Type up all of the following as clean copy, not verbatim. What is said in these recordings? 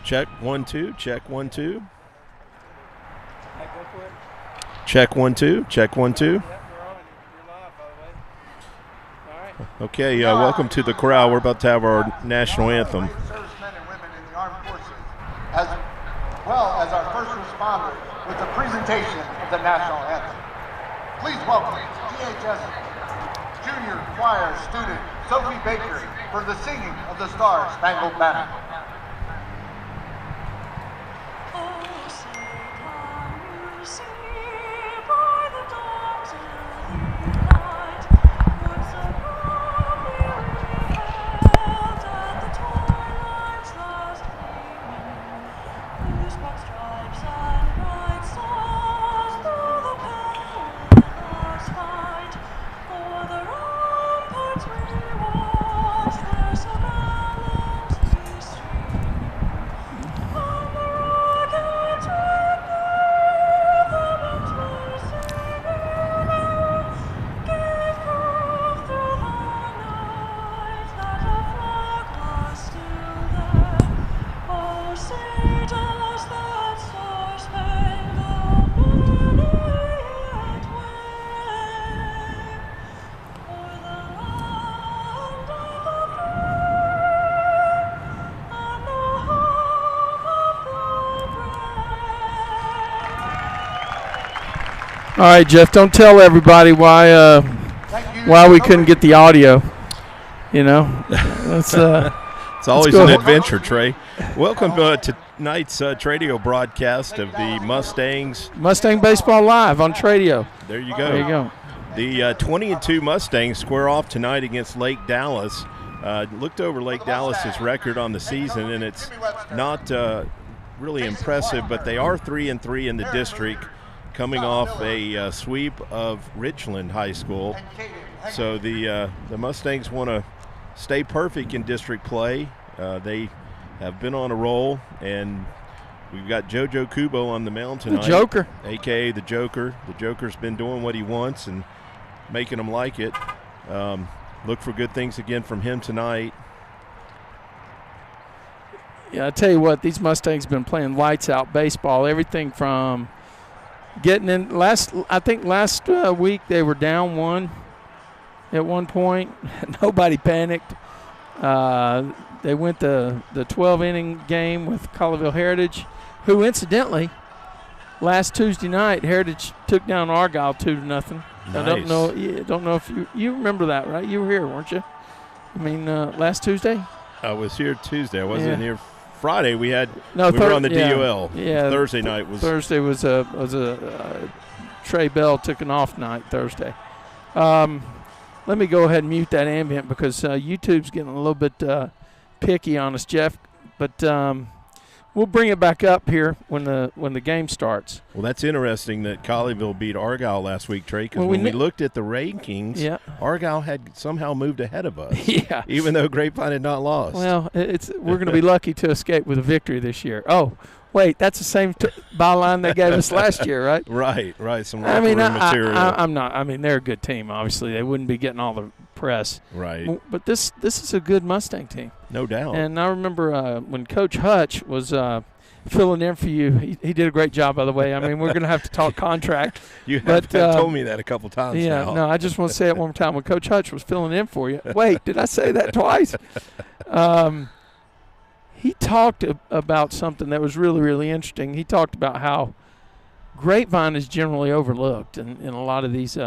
Check 1 2. Check 1 2. Check 1 2. Check 1 2. Okay, welcome to the crowd. We're about to have our national anthem. Servicemen and women in the armed forces, as well as our first responders, with the presentation of the national anthem. Please welcome DHS Junior Choir student Sophie Baker for the singing of the Star Spangled Banner. All right, Jeff, don't tell everybody why we couldn't get the audio. You know, it's always an adventure, Trey. Welcome to tonight's Tradio broadcast of the Mustangs. Mustang Baseball Live on Tradio. There you go. There you go. The 20-2 Mustangs square off tonight against Lake Dallas. Looked over Lake Dallas's record on the season, and it's not really impressive, but they are 3-3 in the district, coming off a sweep of Richland High School. So the Mustangs want to stay perfect in district play. They have been on a roll, and we've got JoJo Kubo on the mound tonight. The Joker. A.K.A. the Joker. The Joker's been doing what he wants and making them like it. Look for good things again from him tonight. Yeah, I tell you what, these Mustangs have been playing lights-out baseball. Everything from getting in last week they were down one at one point. Nobody panicked. They went the 12-inning game with Colleyville Heritage, who incidentally last Tuesday night Heritage took down Argyle 2-0. Nice. I don't know if you remember that, right? You were here, weren't you? I mean, last Tuesday. I was here Tuesday. I wasn't here Friday. We were on the DOL. Yeah. Thursday night was a Trey Bell took an off night Thursday. Let me go ahead and mute that ambient because YouTube's getting a little bit picky on us, Jeff. But we'll bring it back up here when the game starts. Well, that's interesting that Colleyville beat Argyle last week, Trey, because when we looked at the rankings, Argyle had somehow moved ahead of us. Yeah. Even though Grapevine had not lost. Well, we're going to be lucky to escape with a victory this year. Oh, wait, that's the same byline they gave us last year, right? Right. Some locker room material. I'm not. I mean, they're a good team. Obviously, they wouldn't be getting all the press. Right. But this is a good Mustang team. No doubt. And I remember when Coach Hutch was filling in for you. He did a great job, by the way. I mean, we're going to have to talk contract. You have told me that a couple times now. Yeah, no, I just want to say it one more time. When Coach Hutch was filling in for you. Wait, did I say that twice? He talked about something that was really, really interesting. He talked about how Grapevine is generally overlooked in a lot of these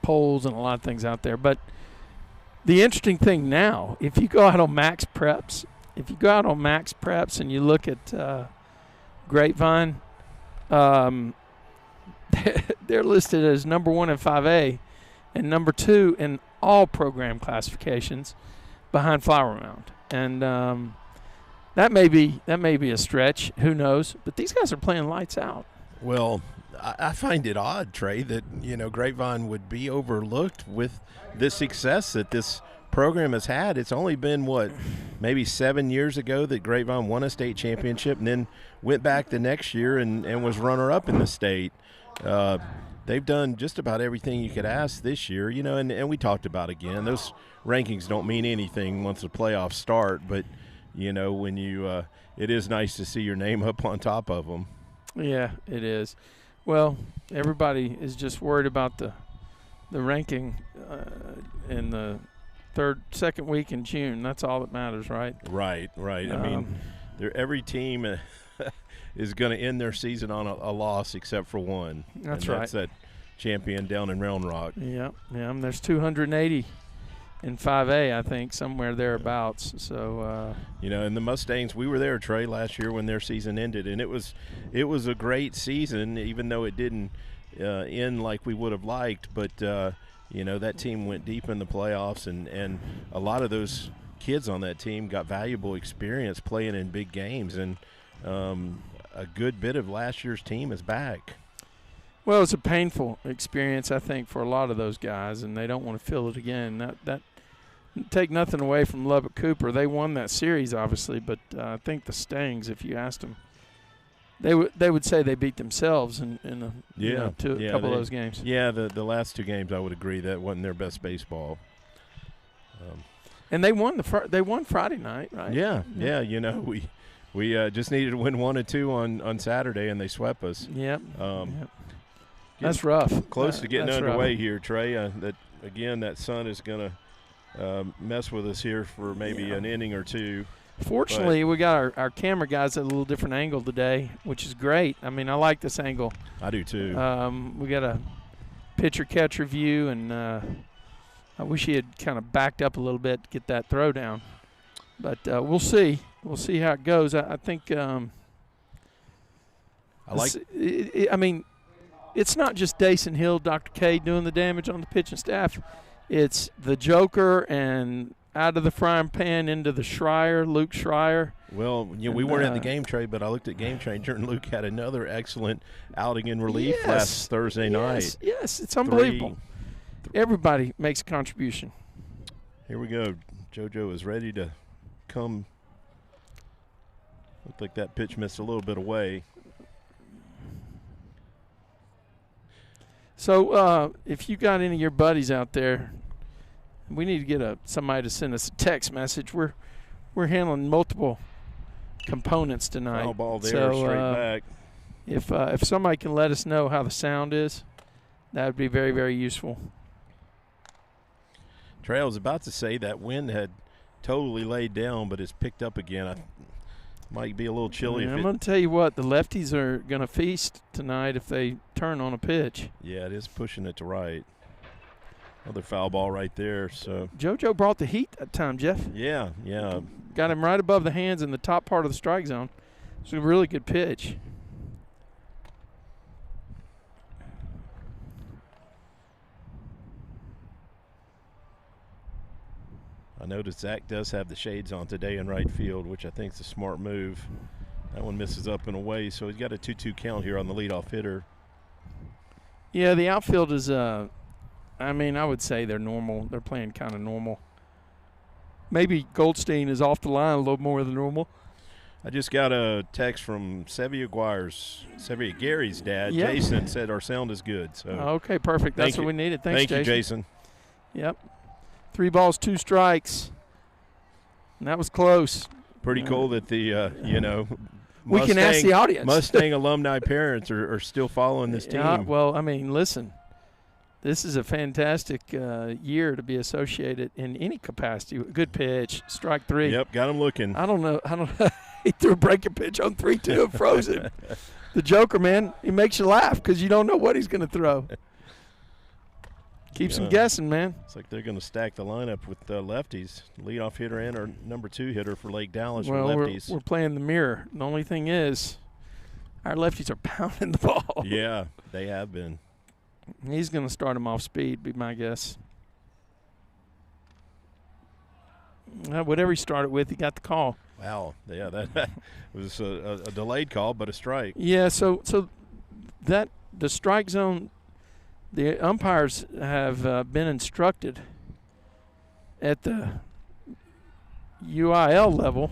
polls and a lot of things out there. But the interesting thing now, if you go out on Max Preps and you look at Grapevine, they're listed as number 1 in 5A and number 2 in all program classifications behind Flower Mound. And that may be a stretch. Who knows? But these guys are playing lights out. Well, I find it odd, Trey, that Grapevine would be overlooked with the success that this program has had. It's only been maybe 7 years ago that Grapevine won a state championship, and then went back the next year and was runner-up in the state. They've done just about everything you could ask this year, and we talked about again. Those rankings don't mean anything once the playoffs start, but when you it is nice to see your name up on top of them. Yeah, it is. Well, everybody is just worried about the ranking in the second week in June. That's all that matters, right? Right. I mean, every team is going to end their season on a loss except for one. That's right. That's that champion down in Round Rock. Yeah. And there's 280 in 5A, I think, somewhere thereabouts. So, and the Mustangs, we were there, Trey, last year when their season ended, and it was a great season, even though it didn't end like we would have liked. But that team went deep in the playoffs, and a lot of those kids on that team got valuable experience playing in big games, and a good bit of last year's team is back. Well, it's a painful experience, I think, for a lot of those guys, and they don't want to feel it again. That take nothing away from Lubbock Cooper. They won that series, obviously, but I think the Stangs, if you asked them, they would say they beat themselves in a couple of those games. Yeah, the last two games, I would agree that wasn't their best baseball. And they won they won Friday night, right? Yeah. We just needed to win 1 or 2 on Saturday, and they swept us. Yep. That's rough. Close to getting underway here, Trey. That sun is going to mess with us here for maybe an inning or two. Fortunately, we got our camera guys at a little different angle today, which is great. I mean, I like this angle. I do too. We got a pitcher-catcher view, and I wish he had kind of backed up a little bit to get that throw down. But we'll see. We'll see how it goes. I think it's not just Dason Hill, Dr. K doing the damage on the pitching staff. It's the Joker and out of the frying pan into the Schreier, Luke Schreier. Well, we weren't at the game tray, but I looked at Game Changer, and Luke had another excellent outing in relief last Thursday night. Yes, it's unbelievable. Everybody makes a contribution. Here we go. JoJo is ready to come. Looked like that pitch missed a little bit away. So if you got any of your buddies out there, we need to get somebody to send us a text message. We're handling multiple components tonight. Foul ball there, straight back. If somebody can let us know how the sound is, that would be very, very useful. Trey, I was about to say that wind had totally laid down, but it's picked up again. Might be a little chilly. I'm going to tell you what, the lefties are going to feast tonight if they turn on a pitch. Yeah, it is pushing it to right. Another foul ball right there. So JoJo brought the heat that time, Jeff. Yeah. Got him right above the hands in the top part of the strike zone. It's a really good pitch. I noticed Zach does have the shades on today in right field, which I think is a smart move. That one misses up and away, so he's got a 2-2 count here on the leadoff hitter. Yeah, the outfield is, I would say they're normal. They're playing kind of normal. Maybe Goldstein is off the line a little more than normal. I just got a text from Gary's dad. Yep. Jason said our sound is good. So okay, perfect. That's what we needed. Thanks, Jason. Thank you, Jason. Yep. 3 balls, 2 strikes. And that was close. Pretty cool that the, we can ask the audience. Mustang alumni parents are still following this team. Well, listen, this is a fantastic year to be associated in any capacity. Good pitch, strike 3. Yep, got him looking. I don't know. He threw a breaking pitch on 3-2 and froze him. The Joker, man, he makes you laugh because you don't know what he's going to throw. Keeps them guessing, man. It's like they're going to stack the lineup with lefties. Leadoff hitter and our number 2 hitter for Lake Dallas for lefties. We're playing the mirror. The only thing is our lefties are pounding the ball. Yeah, they have been. He's going to start him off speed, be my guess. Whatever he started with, he got the call. Wow. Yeah, that was a delayed call, but a strike. Yeah, so that the strike zone, the umpires have been instructed at the UIL level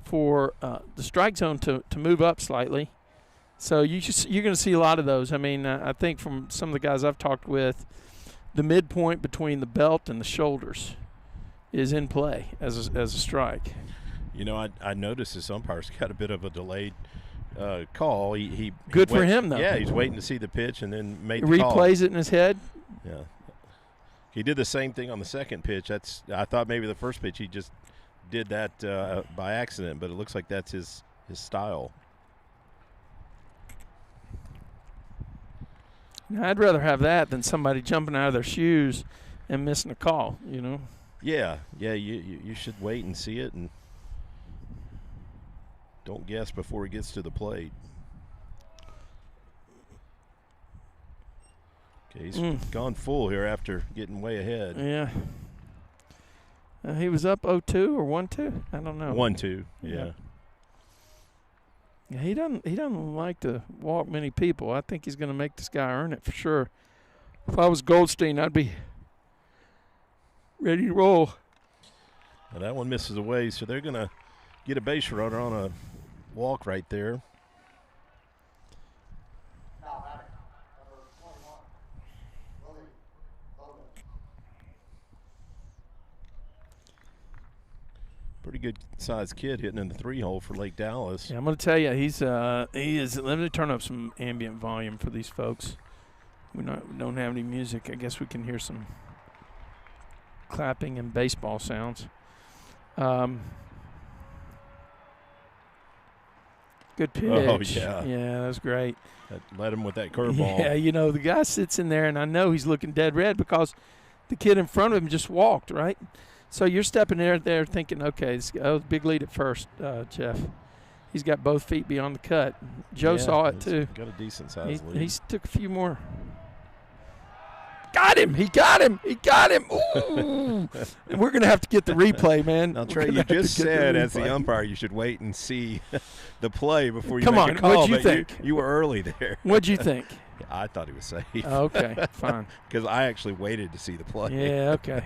for the strike zone to move up slightly. So you're going to see a lot of those. I think from some of the guys I've talked with, the midpoint between the belt and the shoulders is in play as a strike. You know, I noticed this umpire's got a bit of a delayed call. He Good for him, though. Yeah, he's waiting to see the pitch and then made the call. Replays it in his head. Yeah. He did the same thing on the second pitch. I thought maybe the first pitch he just did that by accident, but it looks like that's his style. Now, I'd rather have that than somebody jumping out of their shoes and missing a call, you know? Yeah, you should wait and see it and don't guess before he gets to the plate. Okay, he's gone full here after getting way ahead. Yeah. He was up 0-2 or 1-2? I don't know. 1-2, yeah. Yeah, he doesn't like to walk many people. I think he's going to make this guy earn it for sure. If I was Goldstein, I'd be ready to roll. Well, that one misses away, so they're going to get a base runner on a walk right there. Pretty good sized kid hitting in the 3-hole for Lake Dallas. Yeah, I'm going to tell you, he is. Let me turn up some ambient volume for these folks. We don't have any music. I guess we can hear some clapping and baseball sounds. Good pitch. Oh, yeah. Yeah, that was great. That led him with that curveball. Yeah, you know, the guy sits in there, and I know he's looking dead red because the kid in front of him just walked, right? So you're stepping there thinking, okay, big lead at first, Jeff. He's got both feet beyond the cut. Joe saw it, too. Got a decent size lead. He took a few more. Got him! He got him! Ooh! And we're going to have to get the replay, man. Now, Trey, you just said as the umpire you should wait and see the play before you make a call. What'd you think? You were early there. What'd you think? I thought he was safe. Oh, okay, fine. Because I actually waited to see the play. Yeah, okay.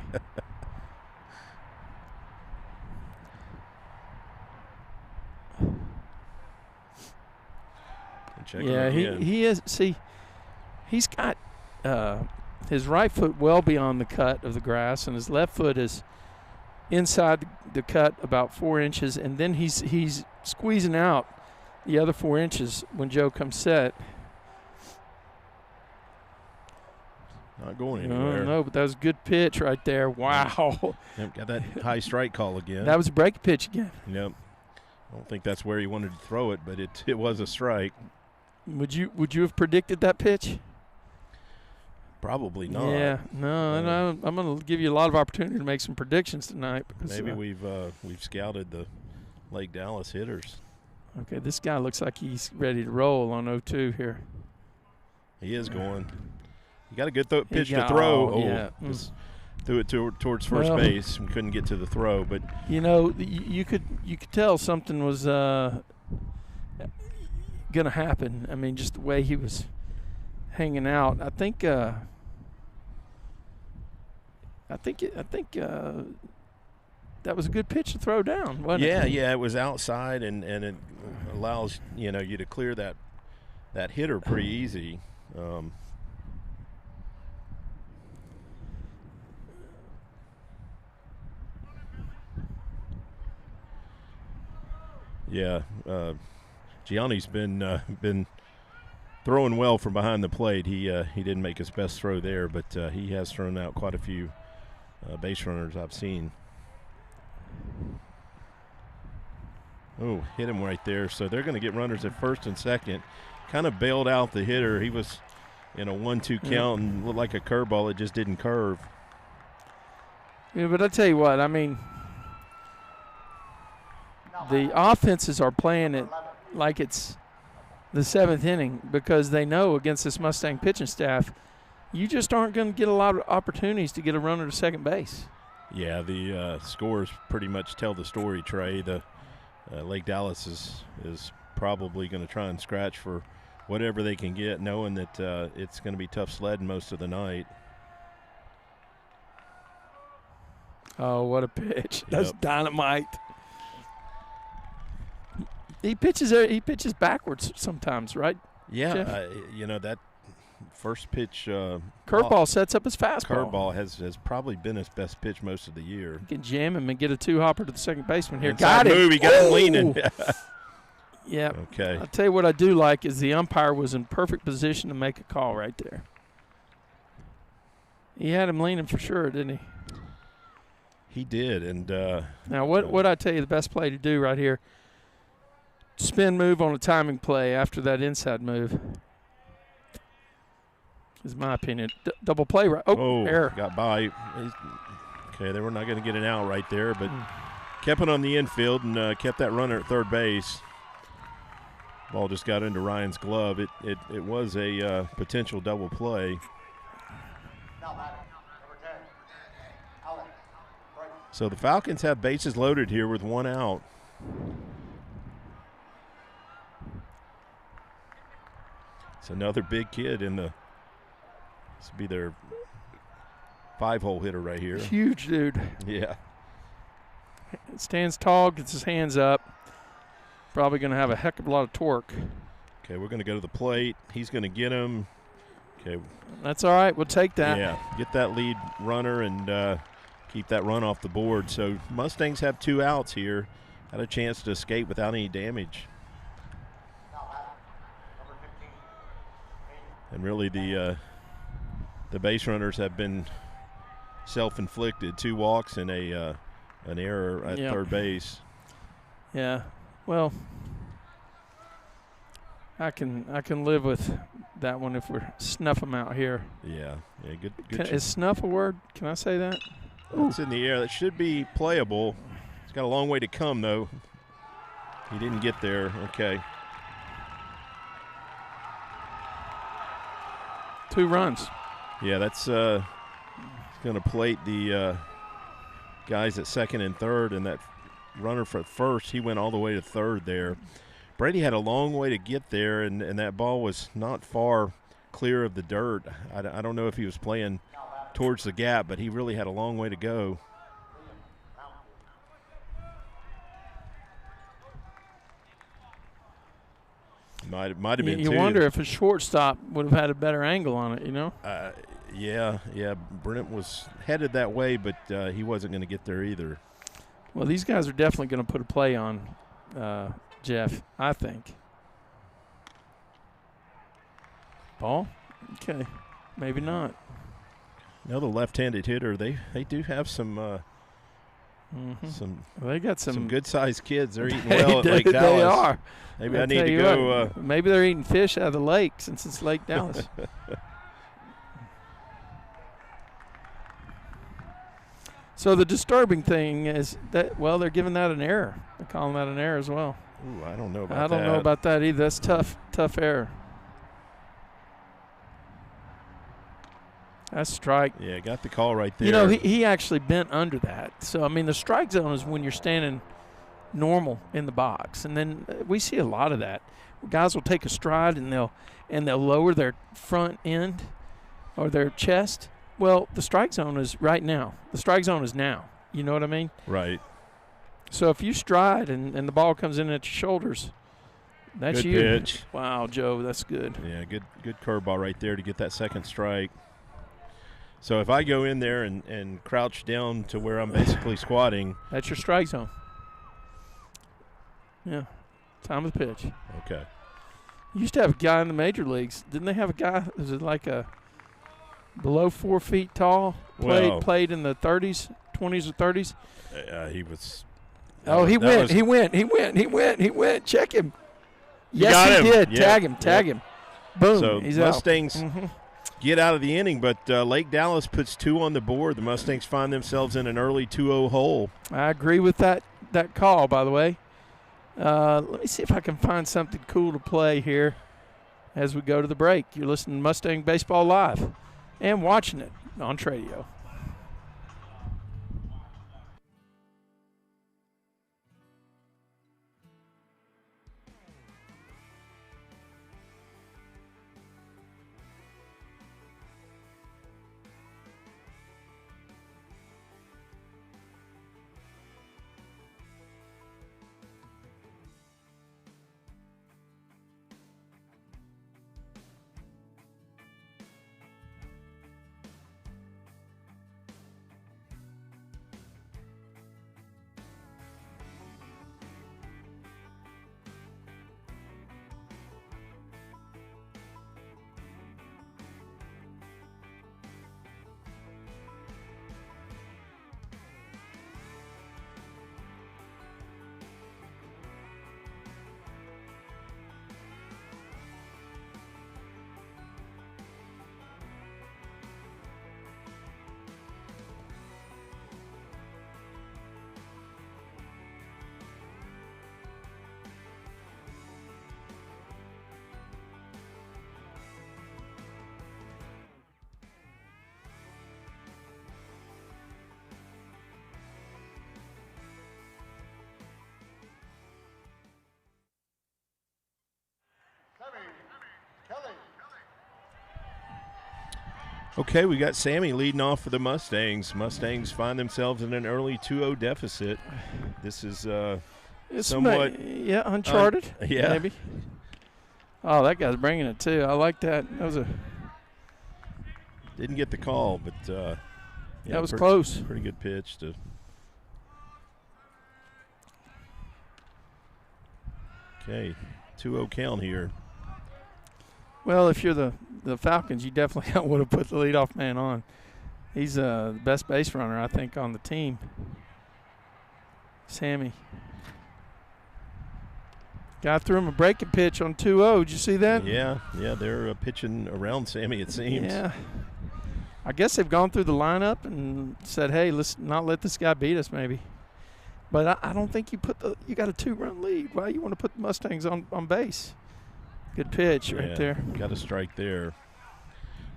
Yeah, he is. See, he's got his right foot well beyond the cut of the grass, and his left foot is inside the cut about 4 inches, and then he's squeezing out the other 4 inches when Joe comes set. Not going anywhere. No, but that was a good pitch right there. Wow. Yep, got that high strike call again. That was a break pitch again. Yep. I don't think that's where he wanted to throw it, but it was a strike. Would you have predicted that pitch? Probably not. Yeah, no, I'm going to give you a lot of opportunity to make some predictions tonight. Because, maybe we've scouted the Lake Dallas hitters. Okay, this guy looks like he's ready to roll on 0-2 here. He is going. He got a good pitch to throw. Yeah. Just threw it towards first base and couldn't get to the throw. But you know, you could tell something was going to happen. I mean, just the way he was hanging out. I think that was a good pitch to throw down, wasn't it? Yeah, it was outside, and it allows you to clear that hitter pretty easy. Yeah, Gianni's been throwing well from behind the plate. He didn't make his best throw there, but he has thrown out quite a few base runners I've seen. Oh, hit him right there. So they're going to get runners at first and second. Kind of bailed out the hitter. He was in a 1-2 count and looked like a curveball. It just didn't curve. Yeah, but I tell you what, I mean, the offenses are playing it like it's the 7th inning because they know against this Mustang pitching staff, you just aren't going to get a lot of opportunities to get a runner to second base. Yeah, the scores pretty much tell the story, Trey. The Lake Dallas is probably going to try and scratch for whatever they can get, knowing that it's going to be tough sledding most of the night. Oh, what a pitch. That's dynamite. He pitches backwards sometimes, right? Yeah, Jeff? that First pitch. Curveball sets up his fastball. Curveball has probably been his best pitch most of the year. You can jam him and get a two-hopper to the second baseman here. Inside Got him. move. He got him leaning. Yeah. Okay. I'll tell you what I do like is the umpire was in perfect position to make a call right there. He had him leaning for sure, didn't he? He did. And now what I tell you the best play to do right here, spin move on a timing play after that inside move. Is my opinion. Double play right. Oh, error. Got by. Okay, they were not going to get an out right there, but kept it on the infield and kept that runner at third base. Ball just got into Ryan's glove. It was a potential double play. So the Falcons have bases loaded here with one out. It's another big kid in the. This will be their 5-hole hitter right here. Huge dude. Yeah. Stands tall, gets his hands up. Probably going to have a heck of a lot of torque. Okay, we're going to go to the plate. He's going to get him. Okay. That's all right. We'll take that. Yeah, get that lead runner and keep that run off the board. So Mustangs have 2 outs here. Had a chance to escape without any damage. And really the base runners have been self-inflicted. 2 walks and an error at third base. Yeah. Well, I can live with that one if we're snuff them out here. Yeah. Good. Is snuff a word? Can I say that? It's in the air. That should be playable. It's got a long way to come, though. He didn't get there. Okay. 2 runs. Yeah, that's going to plate the guys at second and third, and that runner for first, he went all the way to third there. Brady had a long way to get there, and that ball was not far clear of the dirt. I don't know if he was playing towards the gap, but he really had a long way to go. Might have been You wonder if a shortstop would have had a better angle on it, you know? Yeah. Brent was headed that way, but he wasn't going to get there either. Well, these guys are definitely going to put a play on Jeff, I think. Ball? Okay. Maybe not. Another left-handed hitter. They do have some they got some good-sized kids. They're eating well at Lake Dallas. They are. Maybe I need to go. Maybe they're eating fish out of the lake since it's Lake Dallas. So the disturbing thing is that, well, they're giving that an error. They're calling that an error as well. Ooh, I don't know about that. I don't know about that either. That's tough error. That's strike. Yeah, got the call right there. You know, he actually bent under that. So, I mean, the strike zone is when you're standing normal in the box. And then we see a lot of that. Guys will take a stride and they'll lower their front end or their chest. Well, the strike zone is right now. The strike zone is now. You know what I mean? Right. So if you stride and the ball comes in at your shoulders, that's good you. Pitch. Wow, Joe, that's good. Yeah, good curveball right there to get that second strike. So if I go in there and crouch down to where I'm basically squatting. That's your strike zone. Yeah. Time of the pitch. Okay. You used to have a guy in the major leagues. Didn't they have a guy that was like a below 4 feet tall? Played in the 30s, 20s or 30s? He was. He went. Check him. Yes, he did. Tag him. Boom. So He's Mustangs get out of the inning, but Lake Dallas puts 2 on the board. The Mustangs find themselves in an early 2-0 hole. I agree with that call, by the way. Let me see if I can find something cool to play here as we go to the break. You're listening to Mustang Baseball Live and watching it on Tradio. Okay, we got Sammy leading off for the Mustangs. Mustangs find themselves in an early 2-0 deficit. This is It's somewhat uncharted. Maybe. Oh, that guy's bringing it too. I like that. That was didn't get the call, but that was close. Pretty good pitch to. Okay, 2-0 count here. Well, if you're the Falcons, you definitely would have put the leadoff man on. He's the best base runner, I think, on the team. Sammy. Got through him a breaking pitch on 2-0. Did you see that? Yeah, they're pitching around Sammy, it seems. Yeah. I guess they've gone through the lineup and said, hey, let's not let this guy beat us maybe. But I don't think you got a 2-run lead. Why you want to put the Mustangs on base? Good pitch right there. Got a strike there.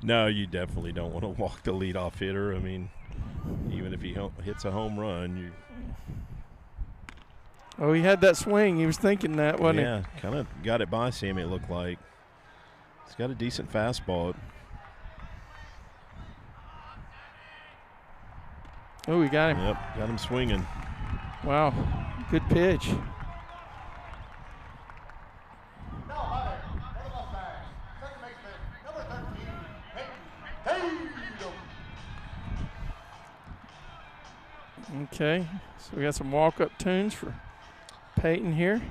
No, you definitely don't want to walk the leadoff hitter. I mean, even if he hits a home run, you. Oh, he had that swing. He was thinking that, wasn't he? Yeah, kind of got it by Sammy, it looked like. He's got a decent fastball. Oh, we got him. Yep, got him swinging. Wow, good pitch. Okay, so we got some walk-up tunes for Peyton here.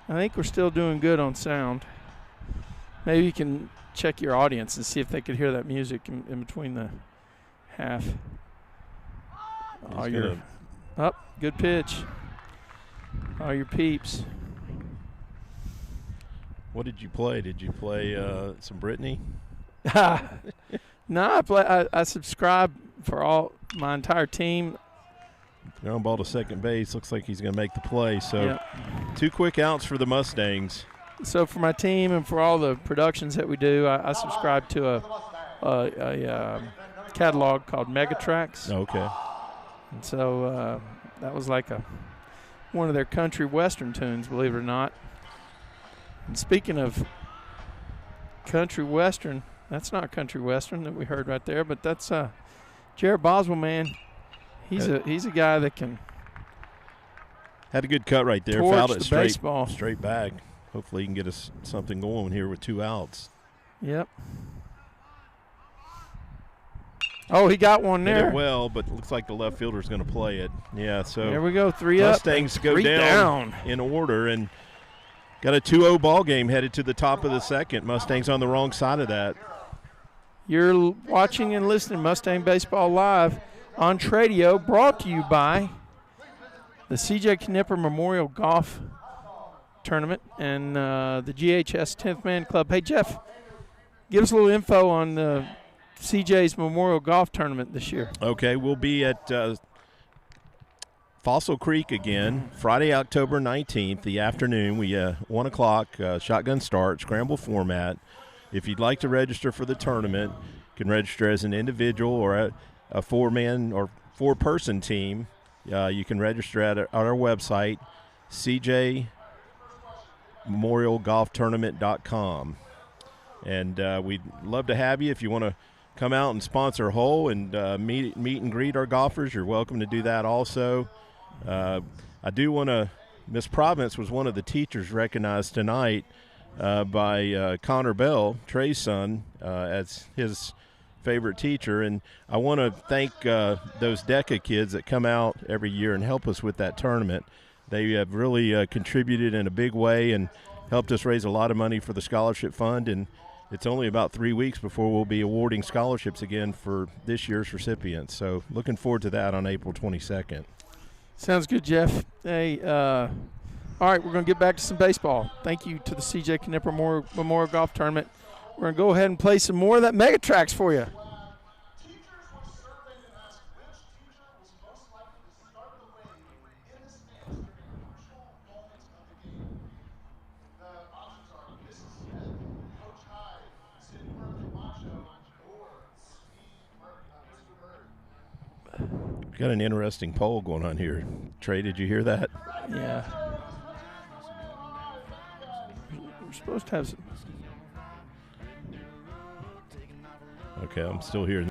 I think we're still doing good on sound. Maybe you can check your audience and see if they could hear that music in between the half. Oh, you're up. Good pitch. Oh, your peeps. What did you play? Did you play some Britney? No, I subscribe for my entire team. Ground ball to second base. Looks like he's going to make the play. So Yep. 2 quick outs for the Mustangs. So for my team and for all the productions that we do, I subscribe to a catalog called Megatracks. Okay. And so that was like one of their country western tunes, believe it or not. And speaking of country western, that's not country western that we heard right there, but that's Jared Boswell, man. He's a guy that can had a good cut right there. torch Fouled it the baseball. straight back. Hopefully he can get us something going here with 2 outs. Yep. Oh, he got one there. Hit it well, but looks like the left fielder's going to play it. Yeah, so there we go, 3 up. Mustangs go Three down in order and got a 2-0 ball game headed to the top of the second. Mustangs on the wrong side of that. You're watching and listening to Mustang Baseball Live on Tradio, brought to you by the C.J. Knipper Memorial Golf Tournament and the GHS 10th Man Club. Hey, Jeff, give us a little info on the CJ's Memorial Golf Tournament this year. Okay, we'll be at Fossil Creek again, Friday, October 19th, the afternoon. We 1 o'clock, shotgun start, scramble format. If you'd like to register for the tournament, you can register as an individual or a 4-man or 4-person team. You can register at our website, cjmemorialgolftournament.com. And we'd love to have you. If you want to come out and sponsor a hole and meet and greet our golfers, you're welcome to do that also. I do want to – Miss Providence was one of the teachers recognized tonight by Connor Bell, Trey's son, as his favorite teacher. And I want to thank those DECA kids that come out every year and help us with that tournament. They have really contributed in a big way and helped us raise a lot of money for the scholarship fund. And it's only about 3 weeks before we'll be awarding scholarships again for this year's recipients. So looking forward to that on April 22nd. Sounds good, Jeff. Hey, all right, we're going to get back to some baseball. Thank you to the C.J. Knipper Memorial Golf Tournament. We're going to go ahead and play some more of that Megatracks for you. We've got an interesting poll going on here. Trey, did you hear that? Yeah. We're supposed to have some. Okay, I'm still here.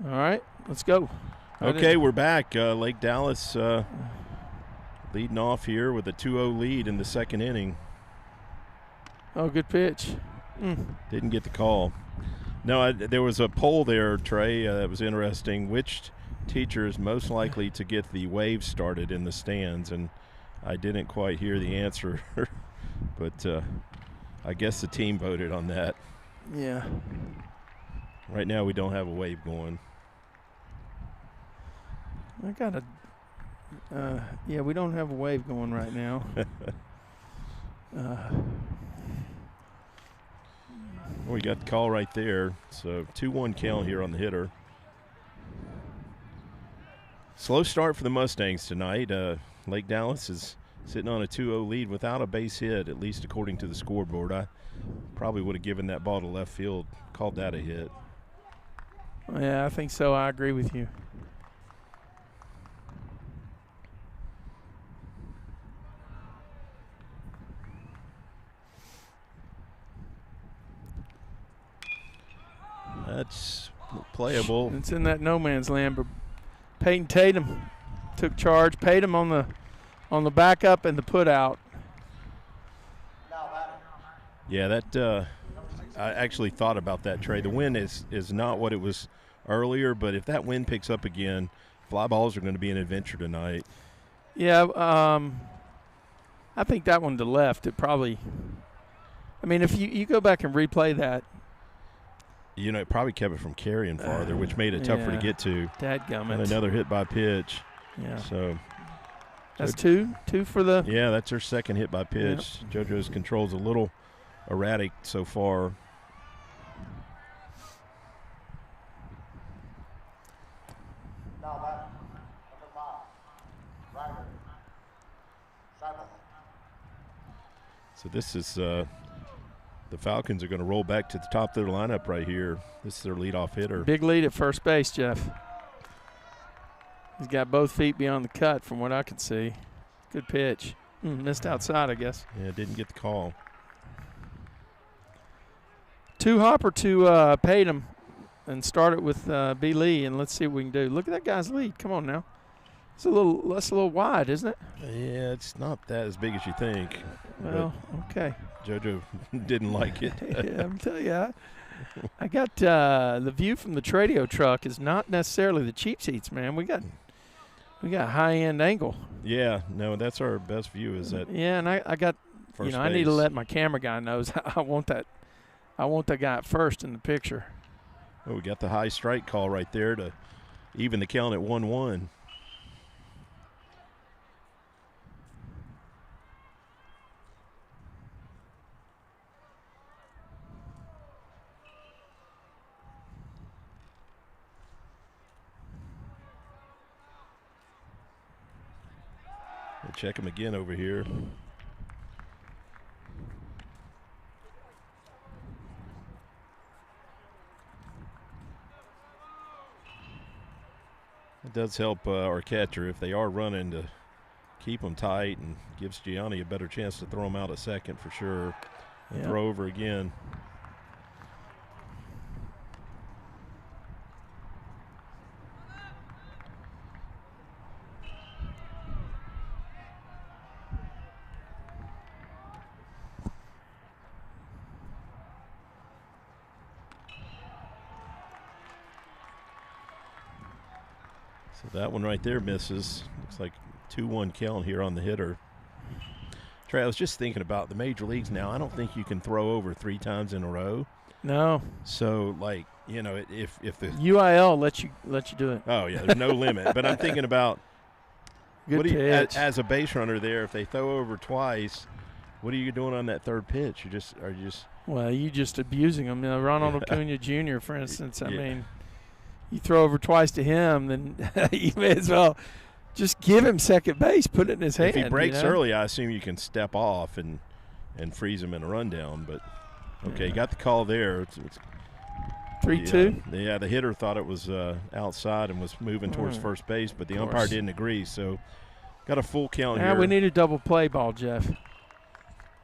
All right, let's go. Okay, we're back. Lake Dallas leading off here with a 2-0 lead in the second inning. Oh, good pitch. Didn't get the call. No, there was a poll there, Trey, that was interesting. Which teacher is most likely to get the wave started in the stands? And I didn't quite hear the answer, but I guess the team voted on that. Yeah. Right now we don't have a wave going. I got a yeah, we don't have a wave going right now. We got the call right there. So 2-1 count here on the hitter. Slow start for the Mustangs tonight. Lake Dallas is sitting on a 2-0 lead without a base hit, at least according to the scoreboard. I probably would have given that ball to left field, called that a hit. Yeah, I think so. I agree with you. That's playable. It's in that no man's land, but Peyton Tatum took charge. Paid him on the backup and the put out. Yeah, that I actually thought about that, Trey. The wind is not what it was earlier, but if that wind picks up again, fly balls are going to be an adventure tonight. Yeah, I think that one to left, it probably – I mean, if you go back and replay that. You know, it probably kept it from carrying farther, which made it tougher to get to. Dadgummit. And another hit by pitch. Yeah. So that's two for the – yeah, that's her second hit by pitch. Yep. JoJo's control's a little erratic so far. So this is the Falcons are going to roll back to the top of their lineup right here. This is their leadoff hitter. Big lead at first base, Jeff. He's got both feet beyond the cut from what I can see. Good pitch. Missed outside, I guess. Yeah, didn't get the call. Two hopper to Tatum and start it with B. Lee, and let's see what we can do. Look at that guy's lead. Come on now. That's a little wide, isn't it? Yeah, it's not that as big as you think. Well, okay. JoJo didn't like it. Yeah, I'm telling you, I got the view from the Tradio truck is not necessarily the cheap seats, man. We got high-end angle. Yeah, no, that's our best view is that. Yeah, and I got first base. I need to let my camera guy knows I want that guy at first in the picture. Oh, we got the high strike call right there to even the count at 1-1. We'll check him again over here. It does help our catcher if they are running to keep them tight and gives Gianni a better chance to throw him out at second for sure. And throw over again. So that one right there misses. Looks like 2-1 count here on the hitter. Trey, I was just thinking about the major leagues now. I don't think you can throw over 3 times in a row. No. So, like, you know, if the UIL lets you do it. Oh, yeah, there's no limit. But I'm thinking about good pitch. As a base runner there, if they throw over twice, what are you doing on that third pitch? Well, you just abusing them. You know, Ronald Acuna Jr., for instance. I mean, you throw over twice to him, then you may as well just give him second base, put it in his hand. If he breaks early, I assume you can step off and freeze him in a rundown. But Okay, got the call there. It's 3-2? Yeah, the hitter thought it was outside and was moving towards first base, but the umpire didn't agree, so got a full count here. We need a double play ball, Jeff.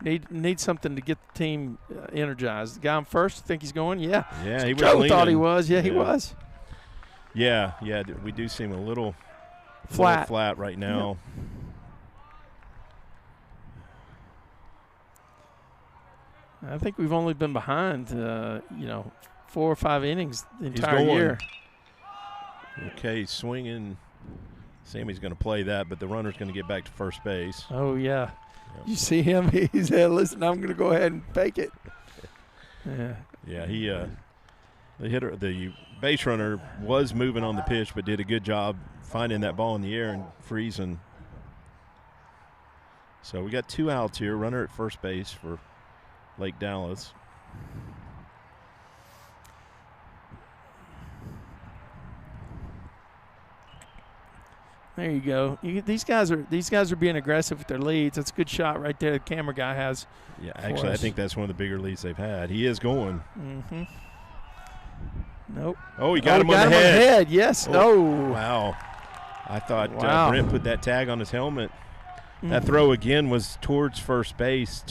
Need something to get the team energized. The guy on first, think he's going? Yeah. Yeah, he was Joe leaning. thought he was. Yeah, he was. Yeah, we do seem a little flat right now. Yeah. I think we've only been behind, 4 or 5 innings the entire year. Okay, swinging. Sammy's going to play that, but the runner's going to get back to first base. Oh, yeah. Yep. You see him? He said, listen, I'm going to go ahead and fake it. Yeah. Yeah, the base runner was moving on the pitch, but did a good job finding that ball in the air and freezing. So we got 2 outs here. Runner at first base for Lake Dallas. There you go. These guys are being aggressive with their leads. That's a good shot right there. The camera guy has. Yeah, actually, I think that's one of the bigger leads they've had. He is going. Mm-hmm. Nope. Oh, he got him on the head. Yes. Oh. Wow. I thought Brent put that tag on his helmet. Mm-hmm. That throw again was towards first base,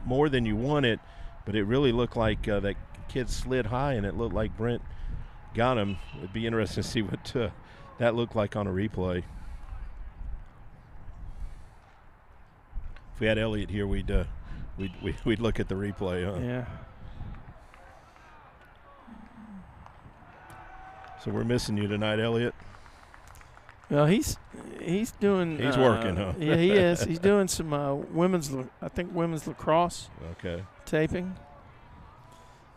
more than you wanted, but it really looked like that kid slid high, and it looked like Brent got him. It'd be interesting to see what that looked like on a replay. If we had Elliott here, we'd look at the replay. Huh? Yeah. So we're missing you tonight, Elliott. Well, he's doing. He's working, huh? Yeah, he is. He's doing some women's lacrosse. Okay. Taping.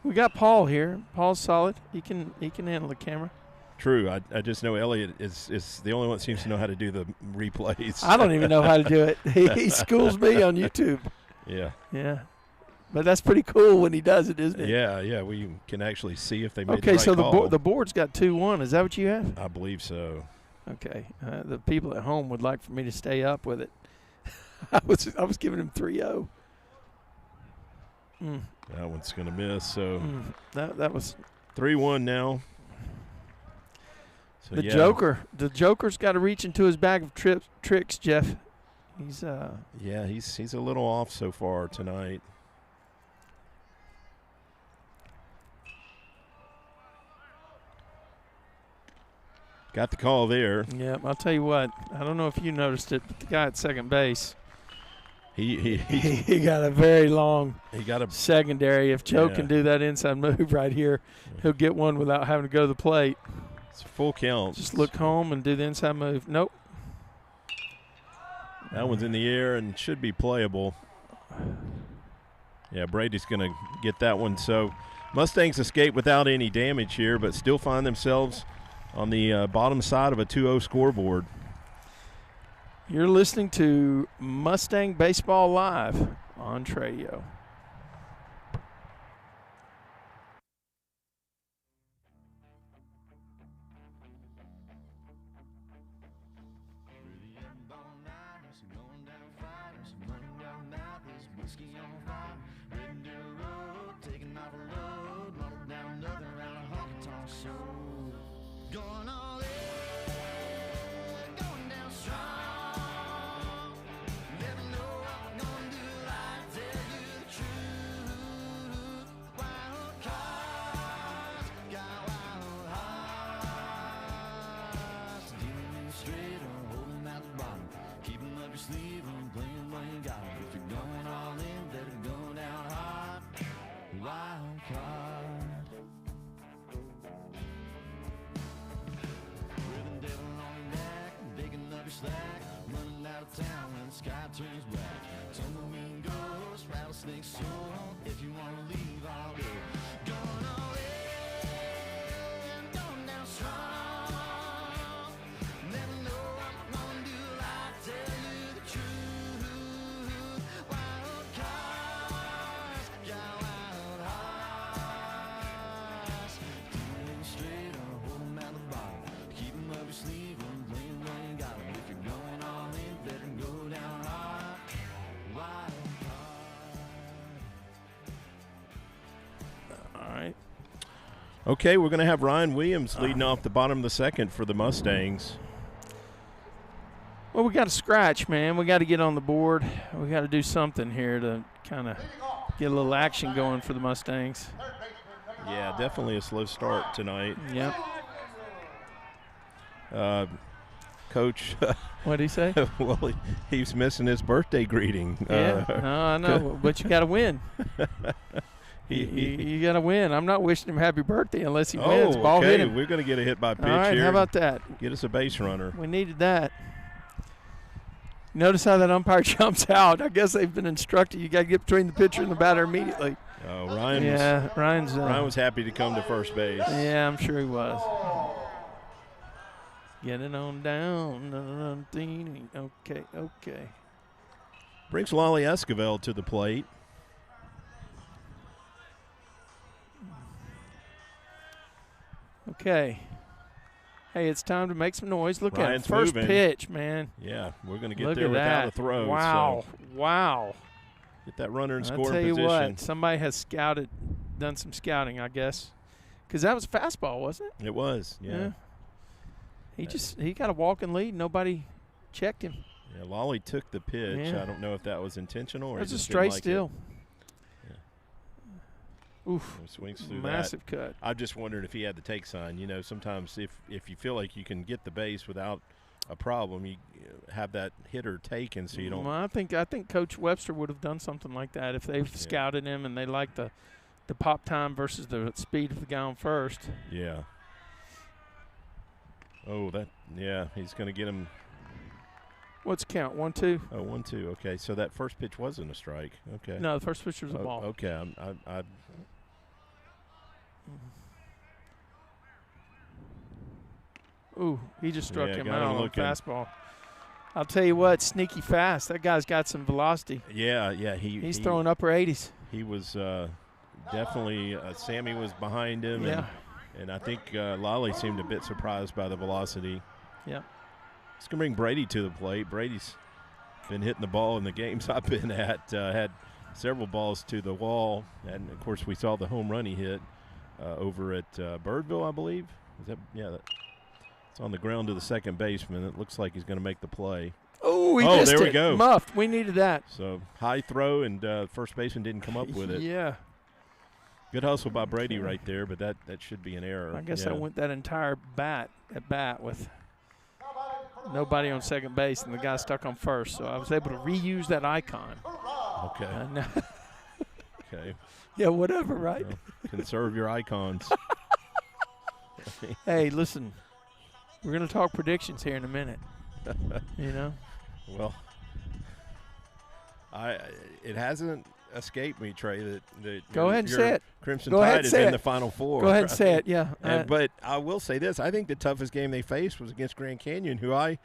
We got Paul here. Paul's solid. He can handle the camera. True. I just know Elliott is the only one that seems to know how to do the replays. I don't even know how to do it. He schools me on YouTube. Yeah. Yeah. But that's pretty cool when he does it, isn't it? Yeah. We can actually see if they made the right call. Okay, so the the board's got 2-1. Is that what you have? I believe so. Okay. The people at home would like for me to stay up with it. I was giving him 3-0. That one's going to miss. So that was 3-1 now. So the Joker's got to reach into his bag of tricks, Jeff. He's he's a little off so far tonight. Got the call there. Yeah, I'll tell you what. I don't know if you noticed it, but the guy at second base, he got a very long secondary. If Joe can do that inside move right here, he'll get one without having to go to the plate. It's a full count. Just look home and do the inside move. Nope. That one's in the air and should be playable. Yeah, Brady's going to get that one. So Mustangs escape without any damage here, but still find themselves on the bottom side of a 2-0 scoreboard. You're listening to Mustang Baseball Live on Tradio. Okay, we're going to have Ryan Williams leading off the bottom of the second for the Mustangs. Well, we got to scratch, man. We got to get on the board. We got to do something here to kind of get a little action going for the Mustangs. Yeah, definitely a slow start tonight. Yep. Coach. What did he say? Well, he's missing his birthday greeting. Yeah, no, I know, but you got to win. You got to win. I'm not wishing him happy birthday unless he wins. Ball hit him. We're going to get a hit by pitch All right, here. how about that? Get us a base runner. We needed that. Notice how that umpire jumps out. I guess they've been instructed you got to get between the pitcher and the batter immediately. Oh, Ryan. Yeah, Ryan was happy to come to first base. Yeah, I'm sure he was. Get it on down. Okay. Brings Lolly Esquivel to the plate. Okay. Hey, it's time to make some noise. Look Ryan's at it. First moving. pitch, man. Yeah, we're going to get Look there at without that. a throw. Wow. So Wow. get that runner in I'll scoring tell you position. what, somebody has done some scouting, I guess. Because that was a fastball, wasn't it? It was, yeah. He got a walking lead. Nobody checked him. Yeah, Lolly took the pitch. Yeah. I don't know if that was intentional or It was he a just straight didn't like steal. It. Oof. He swings through Massive that. cut. I just wondered if he had the take sign. You know, sometimes if you feel like you can get the base without a problem, you have that hitter taken so you don't. Well, I think Coach Webster would have done something like that if they've scouted him and they like the pop time versus the speed of the guy on first. Yeah. Oh, he's going to get him. What's the count? 1-2? Oh, 1-2. Okay, so that first pitch wasn't a strike. Okay. No, the first pitch was a ball. Okay, Ooh, he just struck him got him out on a looking. fastball. I'll tell you what, sneaky fast. That guy's got some velocity. Yeah. He's throwing upper 80s. He was definitely Sammy was behind him. Yeah. And I think Lolly seemed a bit surprised by the velocity. Yeah. It's going to bring Brady to the plate. Brady's been hitting the ball in the games I've been at. Had several balls to the wall. And, of course, we saw the home run he hit over at Birdville, I believe. Is that? Yeah. It's on the ground to the second baseman. It looks like he's going to make the play. Oh, he missed there it. we go. Muffed. We needed that. So, high throw, and first baseman didn't come up with it. Yeah. Good hustle by Brady right there, but that should be an error. I guess I went that entire bat with nobody on second base and the guy stuck on first. So I was able to reuse that icon. Okay. Okay. Yeah, whatever, right? Well, conserve your icons. Hey, listen, we're going to talk predictions here in a minute. You know? Well, it hasn't escaped me, Trey, that Go ahead and say it. Crimson Go ahead Tide and is say in it. the Final Four. Go ahead and say it, yeah. But I will say this. I think the toughest game they faced was against Grand Canyon, who I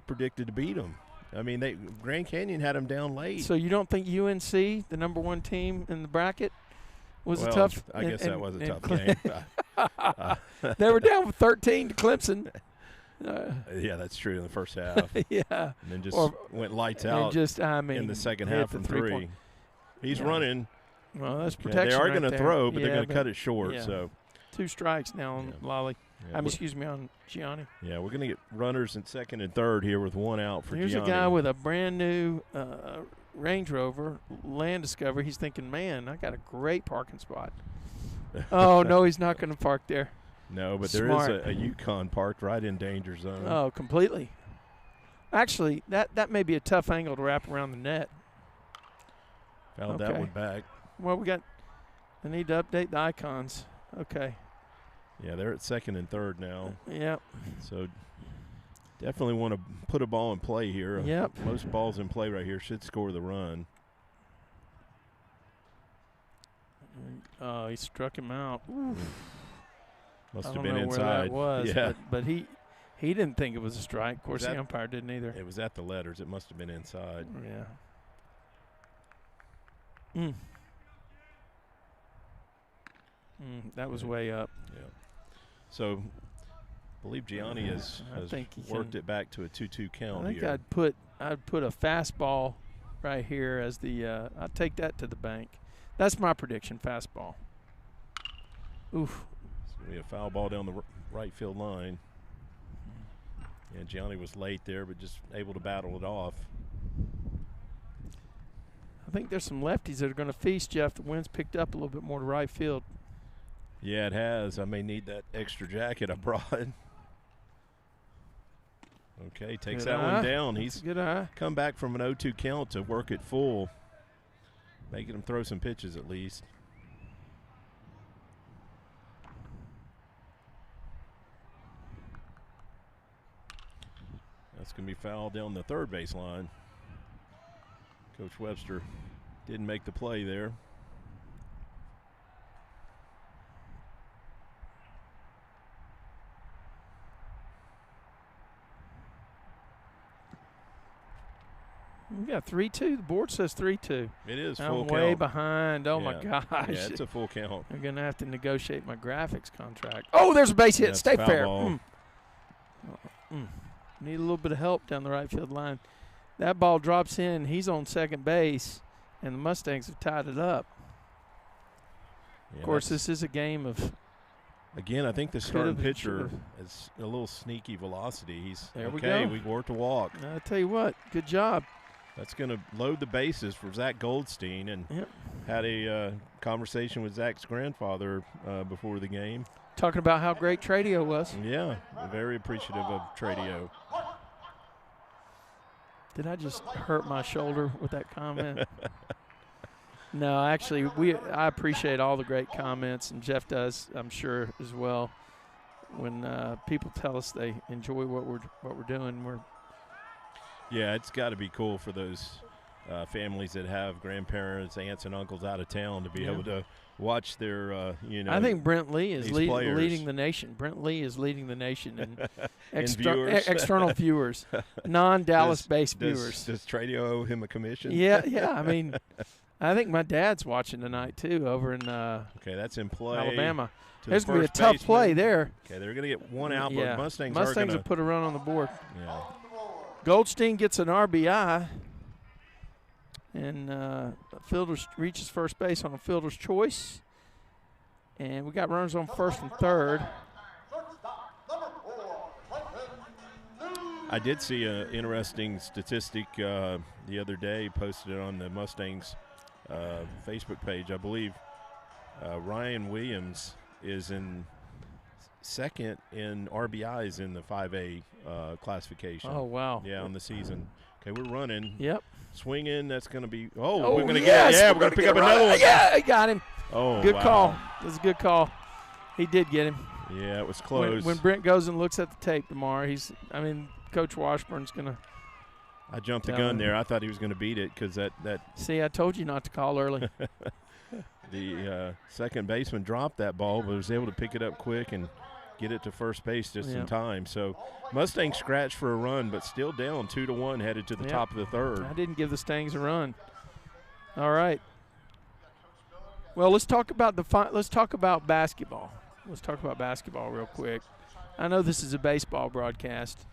predicted to beat them. I mean, Grand Canyon had them down late. So you don't think UNC, the number one team in the bracket, was a tough? I guess that was a tough game. They were down 13 to Clemson. Yeah, that's true in the first half. Yeah. And then just went lights and out just, I mean, in the second half from three. He's running. Well, that's protection. They are right going to there. throw, but they're Yeah, going to cut it short. yeah. So 2 strikes now on Lolly. Yeah, on Gianni. Yeah, we're going to get runners in second and third here with 1 out for Here's Gianni. a guy with a brand new Range Rover Land Discovery. He's thinking, man, I got a great parking spot. Oh, no, he's not going to park there. No, but Smart. there is a Yukon parked right in danger zone. Oh, completely. Actually, that may be a tough angle to wrap around the net. Found that one back. Well, I need to update the icons. Okay. Yeah, they're at second and third now. Yep. So definitely want to put a ball in play here. Yep. Most balls in play right here should score the run. Oh, he struck him out. Oof. Must I have don't been know inside. where that was, yeah. but he didn't think it was a strike. Of course, the umpire didn't either. It was at the letters. It must have been inside. Yeah. That was way up. Yeah. So, I believe Gianni has worked it back to a 2-2 count. I think here. I'd put a fastball right here as the. I'd take that to the bank. That's my prediction. Fastball. Oof. We have a foul ball down the right field line. Yeah, Gianni was late there, but just able to battle it off. I think there's some lefties that are going to feast, Jeff. The wind's picked up a little bit more to right field. Yeah, it has. I may need that extra jacket I brought. Okay, takes that one down. He's come back from an 0-2 count to work it full, making him throw some pitches at least. That's going to be fouled down the third base line. Coach Webster didn't make the play there. We got 3-2. The board says 3-2. It is full I'm count. way behind. Oh, my gosh. Yeah, it's a full count. I'm going to have to negotiate my graphics contract. Oh, there's a base hit. Stay fair. Need a little bit of help down the right field line. That ball drops in. He's on second base, and the Mustangs have tied it up. Yeah, of course, this is a game of – again, I think the starting pitcher is a little sneaky velocity. He's there. Okay, we worked a walk. I'll tell you what, good job. That's going to load the bases for Zach Goldstein, and had a conversation with Zach's grandfather before the game. Talking about how great Tradio was. Yeah, very appreciative of Tradio. Did I just hurt my shoulder with that comment? No, actually, I appreciate all the great comments, and Jeff does, I'm sure, as well. When people tell us they enjoy what we're doing, yeah, it's got to be cool for those families that have grandparents, aunts, and uncles out of town to be able to watch their, I think Brent Lee is leading the nation. Brent Lee is leading the nation in external viewers, non-Dallas-based viewers. Does Tradio owe him a commission? Yeah. I mean, I think my dad's watching tonight too, over in okay, that's in play. Alabama. There's going to be a tough play there. Okay, they're going to get one out, but Mustangs will put a run on the board. Yeah. Goldstein gets an RBI, and fielder reaches first base on a fielder's choice. And we got runners on first and third. I did see an interesting statistic the other day, posted it on the Mustangs Facebook page. I believe Ryan Williams is in second in RBIs in the 5A classification. Oh, wow. Yeah, on the season. Okay, we're running. Yep. Swinging. That's going to be – we're going to get – yeah, we're going to pick up another one. Yeah, I got him. Oh, good call. That was a good call. He did get him. Yeah, it was close. When Brent goes and looks at the tape tomorrow, Coach Washburn's going to – I jumped the gun there. I thought he was going to beat it because that – See, I told you not to call early. The second baseman dropped that ball, but was able to pick it up quick and get it to first base just in time. So Mustangs scratched for a run, but still down 2-1 headed to the top of the third. I didn't give the Stangs a run. All right. Well, let's talk about basketball. Let's talk about basketball real quick. I know this is a baseball broadcast,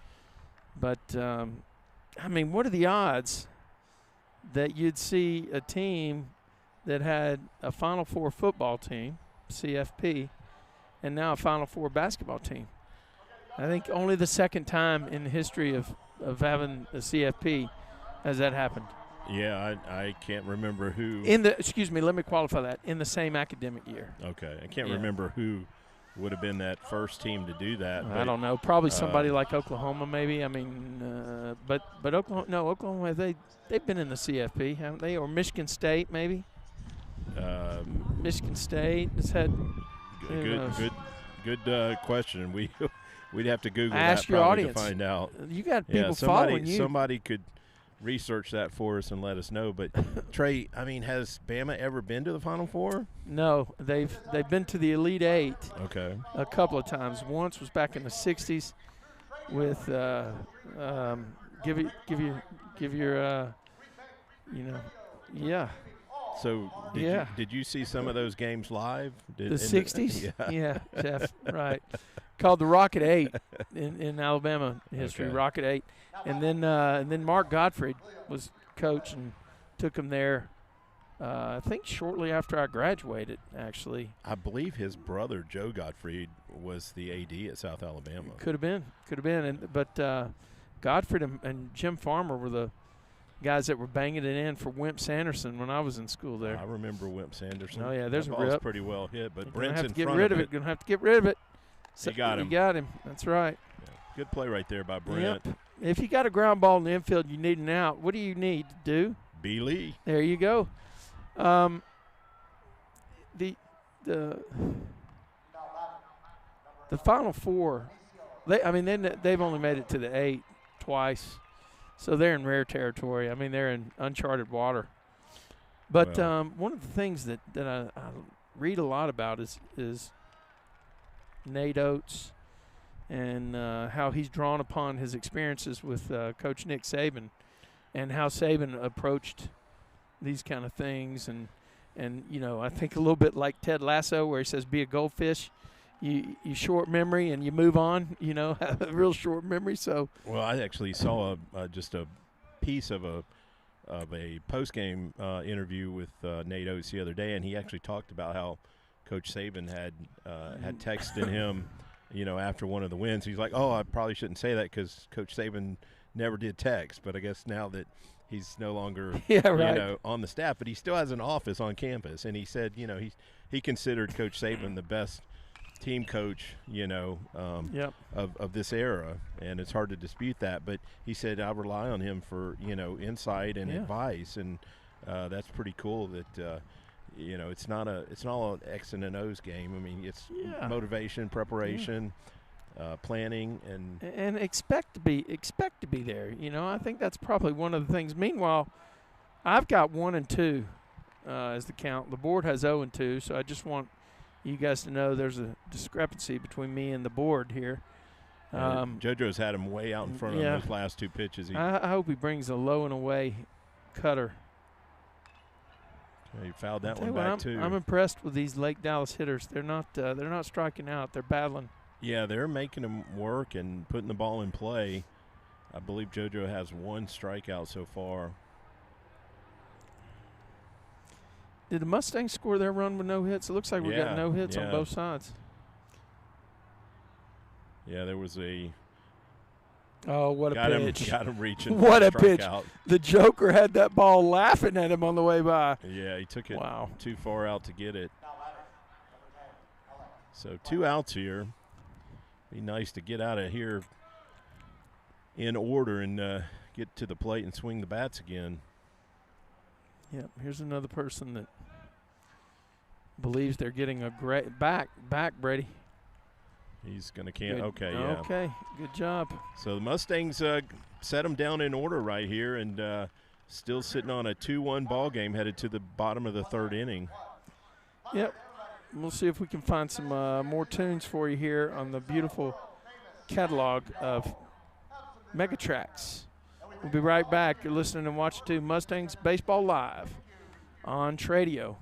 but what are the odds that you'd see a team that had a Final Four football team, CFP, and now a Final Four basketball team? I think only the second time in the history of having a CFP has that happened. Yeah, I can't remember who. Let me qualify that. In the same academic year. Okay. I can't remember who would have been that first team to do that. I don't know. Probably somebody like Oklahoma, maybe. But Oklahoma, they've been in the CFP, haven't they? Or Michigan State, maybe. Michigan State has had. Good question. We'd have to Google Ask that your probably audience. to find out. You got people following you. Somebody could research that for us and let us know. But Trey, has Bama ever been to the Final Four? No, they've been to the Elite Eight. Okay. A couple of times. Once was back in the '60s with yeah. So did you see some of those games live? The '60s? Yeah, Jeff, right. Called the Rocket 8 in Alabama history, okay. Rocket 8. And then Mark Gottfried was coach and took him there I think shortly after I graduated, actually. I believe his brother, Joe Gottfried, was the AD at South Alabama. Could have been. But Godfrey and Jim Farmer were the guys that were banging it in for Wimp Sanderson when I was in school there. I remember Wimp Sanderson. Oh, yeah, there's that a ball's rip. pretty well hit, but You're Brent's in gonna have to get front rid of of it. Gonna have to get rid of it. So You got him. You got him. That's right. Yeah. Good play right there by Brent. Yep. If you got a ground ball in the infield, you need an out. What do you need to do? B. Lee. There you go. The Final Four, they've only made it to the 8 twice, so they're in rare territory. I mean, they're in uncharted water. But one of the things that I read a lot about is Nate Oates and how he's drawn upon his experiences with Coach Nick Saban and how Saban approached these kind of things. And you know, I think a little bit like Ted Lasso, where he says, be a goldfish. You short memory and you move on, you know, have a real short memory. So, well, I actually saw just a piece of a post-game interview with Nate Oates the other day, and he actually talked about how Coach Saban had texted him, you know, after one of the wins. He's like, oh, I probably shouldn't say that because Coach Saban never did text, but I guess now that he's no longer you know, on the staff, but he still has an office on campus, and he said, you know, he considered Coach Saban the best team coach, you know, of this era, and it's hard to dispute that. But he said, I rely on him for, you know, insight and advice, and that's pretty cool that you know, it's not an X and an O's game. I mean, it's motivation, preparation, planning, and expect to be there. You know, I think that's probably one of the things. Meanwhile, I've got 1 and 2 as the count. The board has 0 and 2, so I just want you guys to know there's a discrepancy between me and the board here. JoJo's had him way out in front of those last 2 pitches. I hope he brings a low and away cutter. He fouled that one back too. I'm impressed with these Lake Dallas hitters. They're not striking out. They're battling. Yeah, they're making them work and putting the ball in play. I believe JoJo has 1 strikeout so far. Did the Mustangs score their run with no hits? It looks like we got no hits on both sides. Yeah, there was a. Oh, what a pitch. Got him reaching. What a pitch. Out. The Joker had that ball laughing at him on the way by. Yeah, he took it too far out to get it. So 2 outs here. Be nice to get out of here in order and get to the plate and swing the bats again. Yep, here's another person that believes they're getting a great back, Brady. He's going to Okay, good job. So the Mustangs set them down in order right here, and still sitting on a 2-1 ball game headed to the bottom of the 3rd inning. Yep. We'll see if we can find some more tunes for you here on the beautiful catalog of Megatracks. We'll be right back. You're listening and watching to Mustangs Baseball Live on Tradio.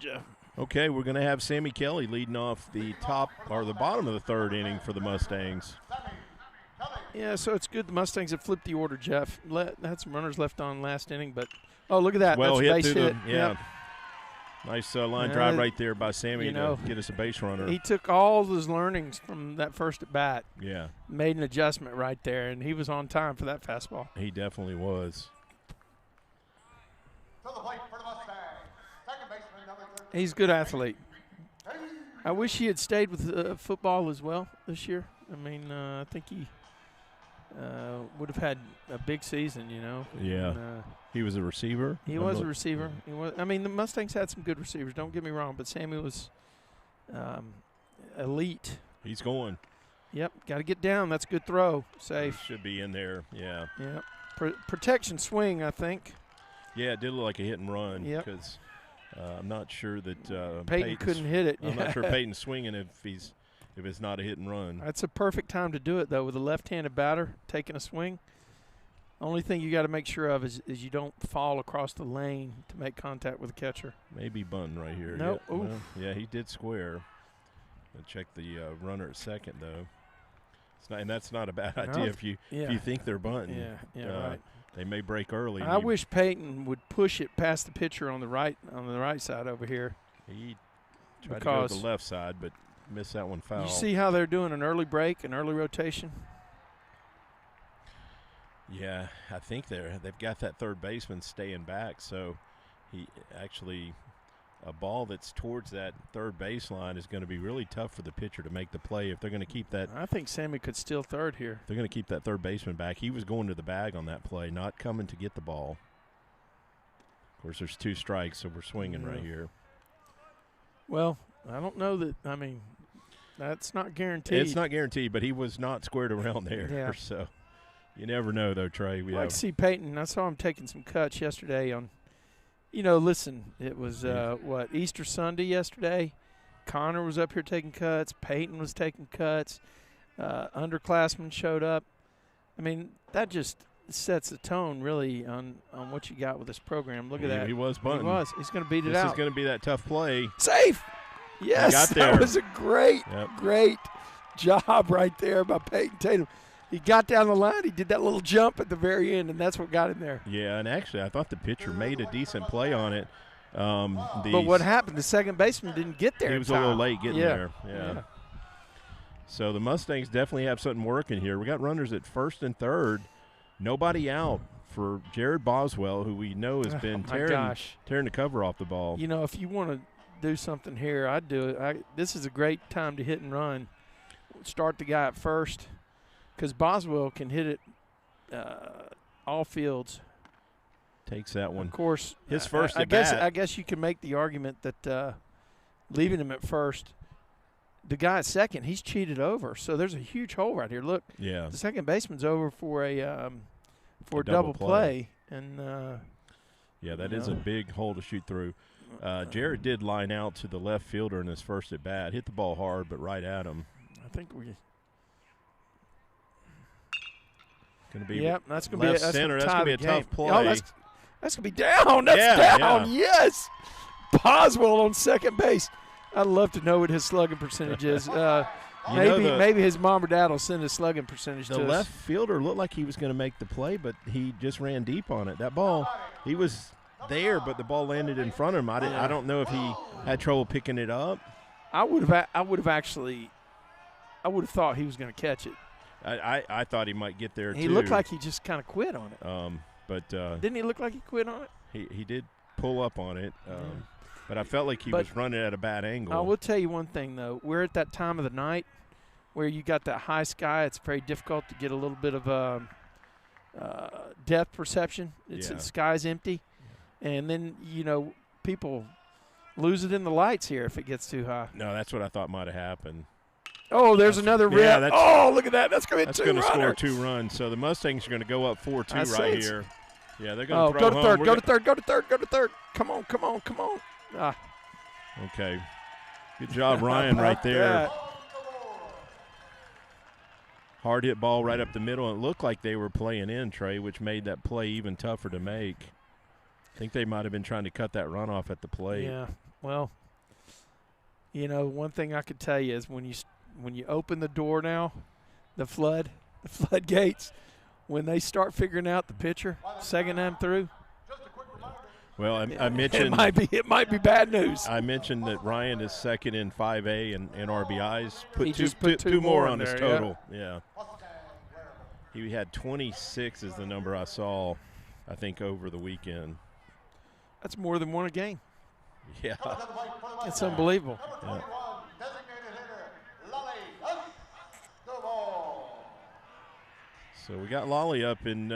Jeff. Okay, we're going to have Sammy Kelly leading off the bottom of the 3rd inning for the Mustangs. Yeah, so it's good the Mustangs have flipped the order, Jeff. Had some runners left on last inning, but look at that. Well, that's a base hit. Yep. Nice line drive right there by Sammy to get us a base runner. He took all his learnings from that first at bat. Yeah. Made an adjustment right there, and he was on time for that fastball. He definitely was. To the plate for the Mustangs, second baseman number 13. He's a good athlete. I wish he had stayed with football as well this year. I mean, I think he would have had a big season, you know. Yeah. And, he was a receiver? He was a receiver. He was. I mean, the Mustangs had some good receivers, don't get me wrong, but Sammy was elite. He's going. Yep, got to get down. That's a good throw. Safe. Should be in there, yeah. Yep. Protection swing, I think. Yeah, it did look like a hit and run. Yep. Because I'm not sure that Peyton couldn't hit it. I'm not sure Peyton's swinging if it's not a hit and run. That's a perfect time to do it, though, with a left-handed batter taking a swing. Only thing you got to make sure of is you don't fall across the lane to make contact with the catcher. Maybe bunting right here. Nope. Yeah, well, yeah, he did square. I'll check the runner at second, though. And that's not a bad idea if you think they're bunting. Yeah, right. They may break early. I wish Peyton would push it past the pitcher on the right side over here. He tried to go to the left side, but missed that one foul. You see how they're doing an early break, an early rotation? Yeah, I think they've got that third baseman staying back, so he actually a ball that's towards that third baseline is going to be really tough for the pitcher to make the play if they're going to keep that. I think Sammy could steal third here. They're going to keep that third baseman back. He was going to the bag on that play, not coming to get the ball. Of course, there's 2 strikes, so we're swinging right here. Well, I don't know that. I mean, that's not guaranteed. It's not guaranteed, but he was not squared around there. Yeah. So you never know, though, Trey. I'd like to see Peyton. I saw him taking some cuts yesterday on. You know, listen, it was, Easter Sunday yesterday. Connor was up here taking cuts. Peyton was taking cuts. Underclassmen showed up. I mean, that just sets the tone, really, on what you got with this program. Look at that. He was bunting. He was. He's going to beat it out. This is going to be that tough play. Safe! Yes, got there. That was a great job right there by Peyton Tatum. He got down the line. He did that little jump at the very end, and that's what got him there. Yeah, and actually I thought the pitcher made a decent play on it. But what happened, the second baseman didn't get there. He was a little late getting there. Yeah. So the Mustangs definitely have something working here. We got runners at first and third. Nobody out for Jared Boswell, who we know has been tearing the cover off the ball. You know, if you want to do something here, I'd do it. This is a great time to hit and run. Start the guy at first. Because Boswell can hit it all fields. Takes that one. Of course, his first I at bat. I guess you can make the argument that leaving him at first, the guy at second, he's cheated over. So there's a huge hole right here. Look, the second baseman's over for a double play, and that is a big hole to shoot through. Jared did line out to the left fielder in his first at bat. Hit the ball hard, but right at him. I think we. Going to be that's going to be center. That's going to be a tough play. Oh, that's going to be down. That's down. Yeah. Yes. Boswell on second base. I'd love to know what his slugging percentage is. Maybe his mom or dad will send his slugging percentage to us. The left fielder looked like he was going to make the play, but he just ran deep on it. That ball, he was there, but the ball landed in front of him. I don't know if he had trouble picking it up. I would have thought he was going to catch it. I thought he might get there, too. He looked like he just kind of quit on it. But didn't he look like he quit on it? He did pull up on it, but I felt like he was running at a bad angle. I will tell you one thing, though. We're at that time of the night where you got that high sky. It's very difficult to get a little bit of depth perception. The sky's empty. And then, people lose it in the lights here if it gets too high. No, that's what I thought might have happened. Oh, there's another rip. Yeah, look at that. That's going to be a 2-runner. That's going to score 2 runs. So the Mustangs are going to go up 4-2 right here. Yeah, they're going to throw home. Go to third. Come on. Okay. Good job, Ryan, right there. Hard hit ball right up the middle. It looked like they were playing in, Trey, which made that play even tougher to make. I think they might have been trying to cut that runoff at the plate. Yeah, well, one thing I could tell you is when you open the door now, the floodgates, when they start figuring out the pitcher, second time through. Well, I mentioned it might be bad news. I mentioned that Ryan is second in 5A and RBIs. Put two more on there, his total. Yeah. He had 26 is the number I saw, I think, over the weekend. That's more than one a game. Yeah. It's unbelievable. Number 21, designated hitter, Lolly Escobar. So we got Lolly up in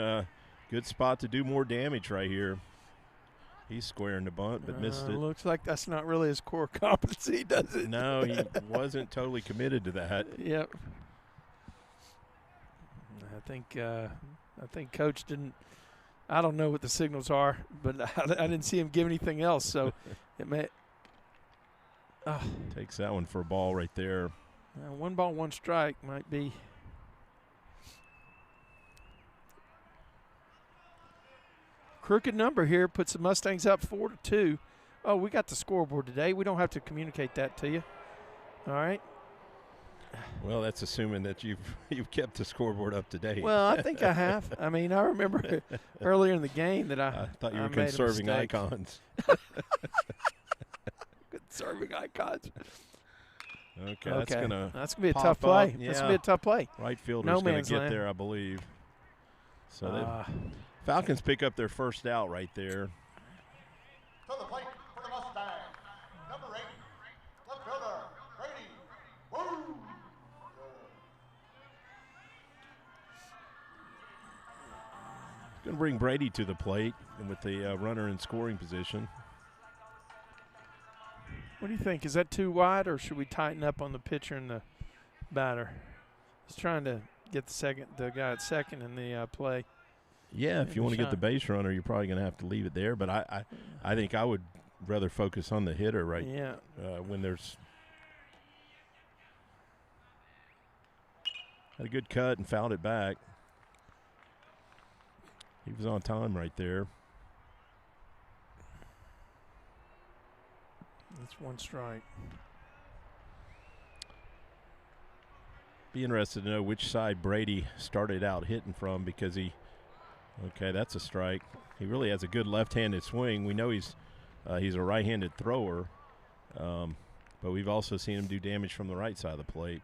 good spot to do more damage right here. He's squaring the bunt, but missed it. Looks like that's not really his core competency, does it? No, he wasn't totally committed to that. Yep. I think Coach didn't. I don't know what the signals are, but I didn't see him give anything else. So it may. Takes that one for a ball right there. 1 ball, 1 strike might be. Crooked number here puts the Mustangs up 4-2. Oh, we got the scoreboard today. We don't have to communicate that to you. All right. Well, that's assuming that you've kept the scoreboard up to date. Well, I think I have. I mean, I remember earlier in the game that I thought you were I made a conserving mistake. icons. Conserving icons. Okay, that's gonna be a pop tough play. up. That's gonna be a tough play. Right fielder's No gonna man's get land. there, I believe. So the Falcons pick up their first out right there. To the plate for the Mustang, number 8, left fielder, Brady. Woo! Going to bring Brady to the plate and with the runner in scoring position. What do you think? Is that too wide, or should we tighten up on the pitcher and the batter? He's trying to get the guy at second in the play. Yeah, if you want to get the base runner, you're probably going to have to leave it there. But I think I would rather focus on the hitter when there's had a good cut and fouled it back. He was on time right there. That's 1 strike. Be interested to know which side Brady started out hitting from because okay, that's a strike. He really has a good left-handed swing. We know he's a right-handed thrower, but we've also seen him do damage from the right side of the plate.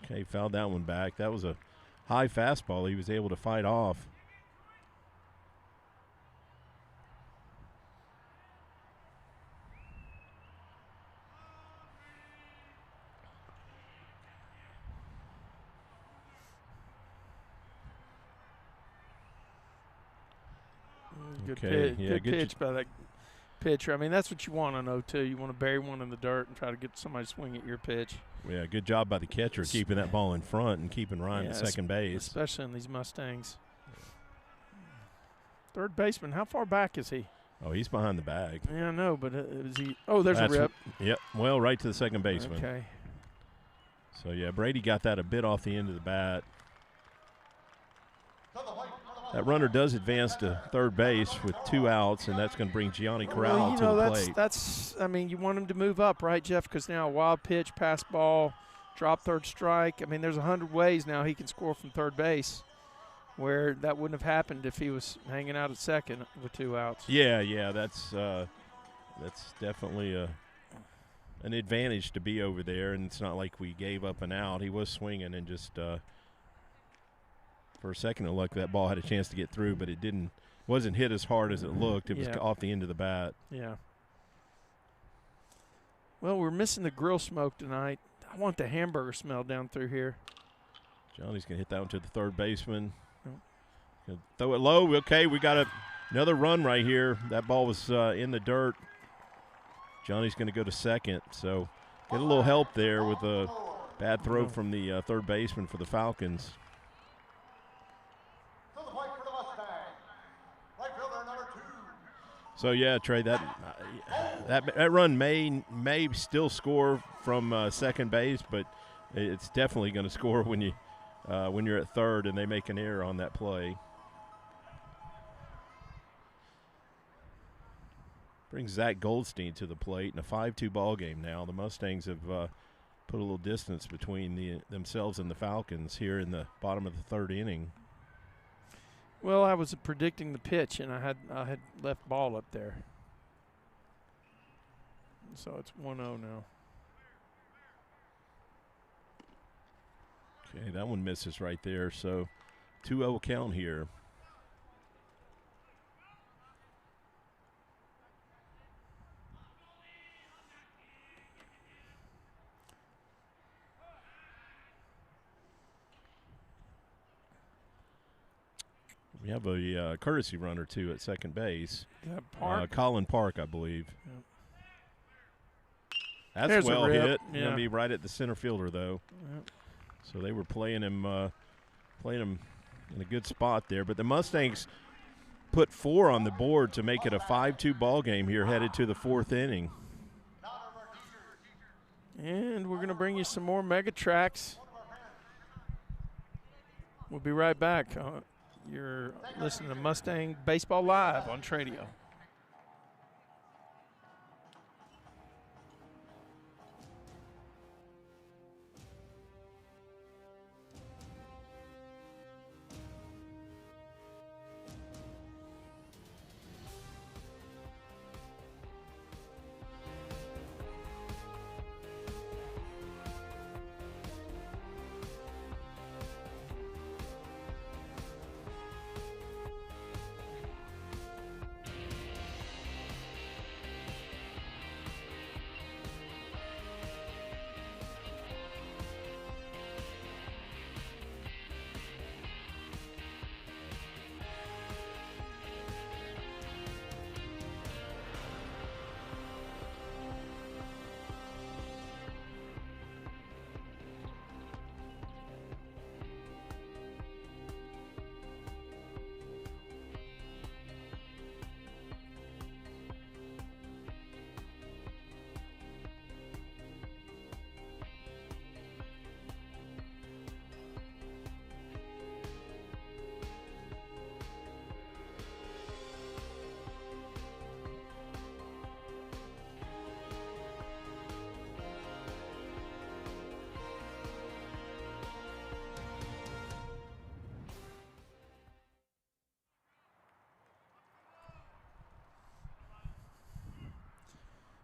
Okay, fouled that one back. That was a high fastball he was able to fight off. Good Okay, pitch, yeah, good good pitch by that pitcher. I mean, that's what you want on 0-2. You want to bury one in the dirt and try to get somebody to swing at your pitch. Yeah, good job by the catcher keeping that ball in front and keeping Ryan at second base. Especially in these Mustangs. Third baseman, how far back is he? Oh, he's behind the bag. Yeah, I know, but is he – oh, there's a rip. Yep, well, right to the second baseman. Okay. So, yeah, Brady got that a bit off the end of the bat. That runner does advance to third base with 2 outs, and that's going to bring Gianni Corral to the plate. That's – I mean, you want him to move up, right, Jeff? Because now a wild pitch, pass ball, drop third strike. I mean, there's 100 ways now he can score from third base where that wouldn't have happened if he was hanging out at second with 2 outs. Yeah, that's definitely an advantage to be over there, and it's not like we gave up an out. He was swinging and just for a second it looked that ball had a chance to get through, but it wasn't hit as hard as it looked. It was off the end of the bat. Yeah. Well, we're missing the grill smoke tonight. I want the hamburger smell down through here. Johnny's going to hit that one to the third baseman. Gonna throw it low. Okay, we got another run right here. That ball was in the dirt. Johnny's going to go to second. So get a little help there with a bad throw from the third baseman for the Falcons. To the plate for the Mustang, right fielder, number 2. So, yeah, Trey, that run may still score from second base, but it's definitely going to score when you're at third and they make an error on that play. Brings Zach Goldstein to the plate in a 5-2 ball game now. The Mustangs have put a little distance between themselves and the Falcons here in the bottom of the third inning. Well, I was predicting the pitch, and I had left ball up there. So it's 1-0 now. Okay, that one misses right there. So 2-0 count here. We have a courtesy runner, too, at second base. Park? Colin Park, I believe. Yep. That's There's well hit. Yeah. Going to be right at the center fielder, though. Yep. So they were playing him in a good spot there. But the Mustangs put 4 on the board to make it a 5-2 ball game here headed to the 4th inning. And we're going to bring you some more Mega Tracks. We'll be right back. You're listening to Mustang Baseball Live on Tradio.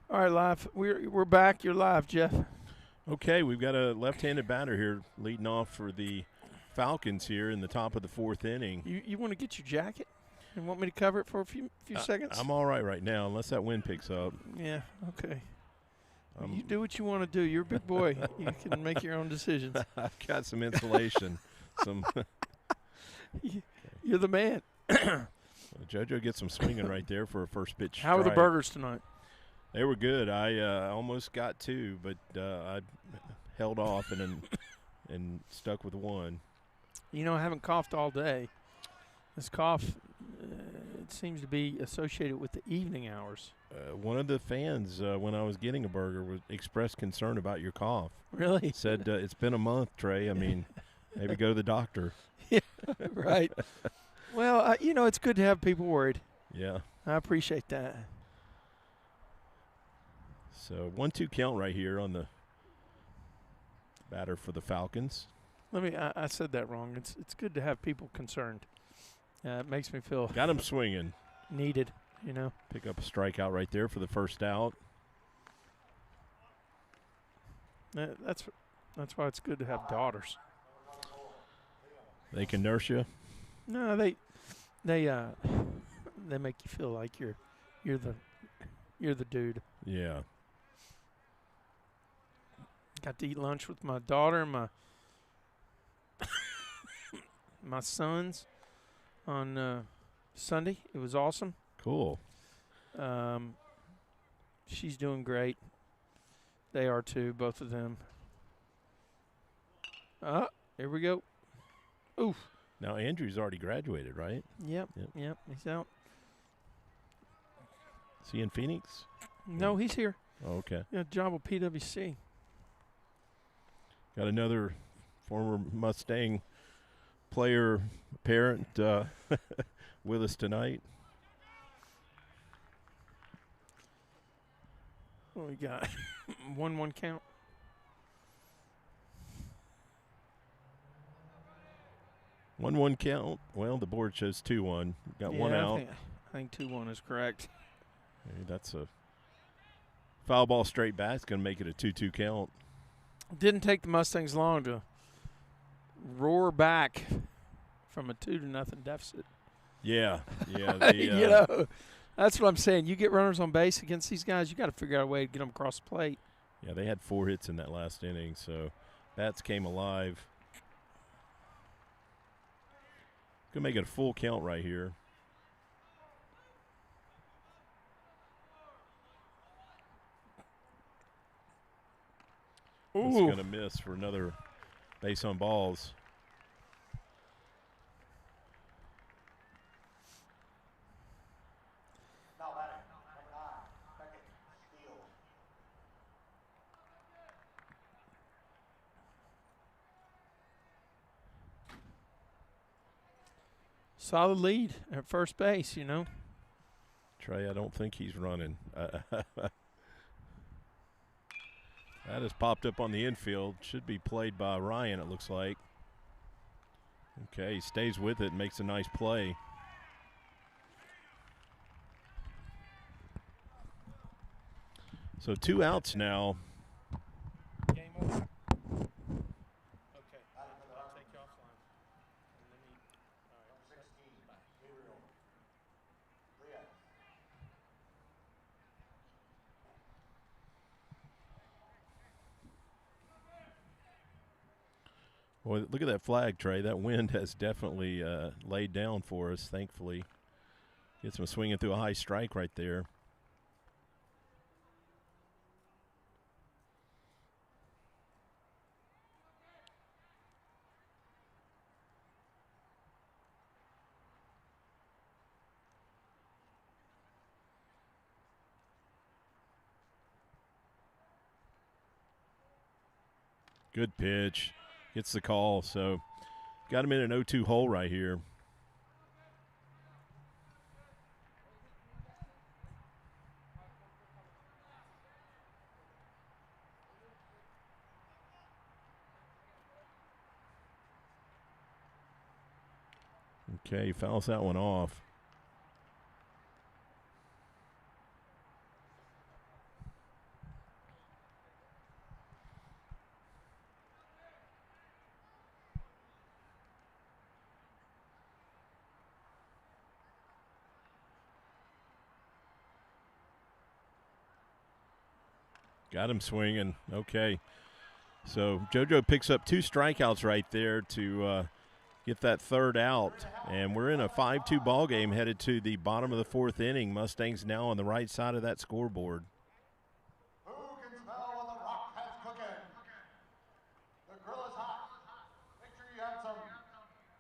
All right, live. We're back. You're live, Jeff. Okay, we've got a left-handed batter here leading off for the Falcons here in the top of the 4th inning. You want to get your jacket and want me to cover it for a few seconds? I'm all right now, unless that wind picks up. Yeah, okay. You do what you want to do. You're a big boy. You can make your own decisions. I've got some insulation. You're the man. JoJo gets some swinging right there for a first pitch How were the strike. burgers tonight? They were good. I almost got 2, but I held off and stuck with 1. You know, I haven't coughed all day. This cough, it seems to be associated with the evening hours. One of the fans, when I was getting a burger, expressed concern about your cough. Really? Said, it's been a month, Trey. I mean, maybe go to the doctor. Yeah, right. Well, it's good to have people worried. Yeah. I appreciate that. So 1-2 count right here on the batter for the Falcons. I said that wrong. It's good to have people concerned. It makes me feel got him swinging. Needed, Pick up a strikeout right there for the first out. That's why it's good to have daughters. They can nurse you. No, they make you feel like you're the dude. Yeah. Got to eat lunch with my daughter and my sons on Sunday. It was awesome. Cool. She's doing great. They are too, both of them. Here we go. Oof. Now Andrew's already graduated, right? Yep. He's out. Is he in Phoenix? No, he's here. Oh, okay. Yeah, job with PwC. Got another former Mustang player, parent with us tonight. What we got? 1-1 count. One count. Well, the board shows 2-1. Got one out. I think 2-1 is correct. Maybe that's a foul ball straight back. It's going to make it a 2-2 count. Didn't take the Mustangs long to roar back from a 2-0 deficit. Yeah. You know, that's what I'm saying. You get runners on base against these guys, you got to figure out a way to get them across the plate. Yeah, they had 4 hits in that last inning, so bats came alive. Gonna make it a full count right here. It's going to miss for another base on balls. Now batting, number 9, Beckett Steele. Solid lead at first base, you know. Trey, I don't think he's running. That has popped up on the infield. Should be played by Ryan, it looks like. Okay, he stays with it and makes a nice play. So 2 outs now. Game over. Okay. I'll take you offline. Number 16, Gabriel. 3 outs. Boy, look at that flag, Trey. That wind has definitely laid down for us, thankfully. Gets him swinging through a high strike right there. Good pitch. Gets the call, so got him in an 0-2 hole right here. Okay, he fouls that one off. Got him swinging. Okay. So JoJo picks up 2 strikeouts right there to get that 3rd out. And we're in a 5-2 ball game headed to the bottom of the 4th inning. Mustangs now on the right side of that scoreboard. Who can smell what the rock has cooking? The grill is hot. Make sure you have some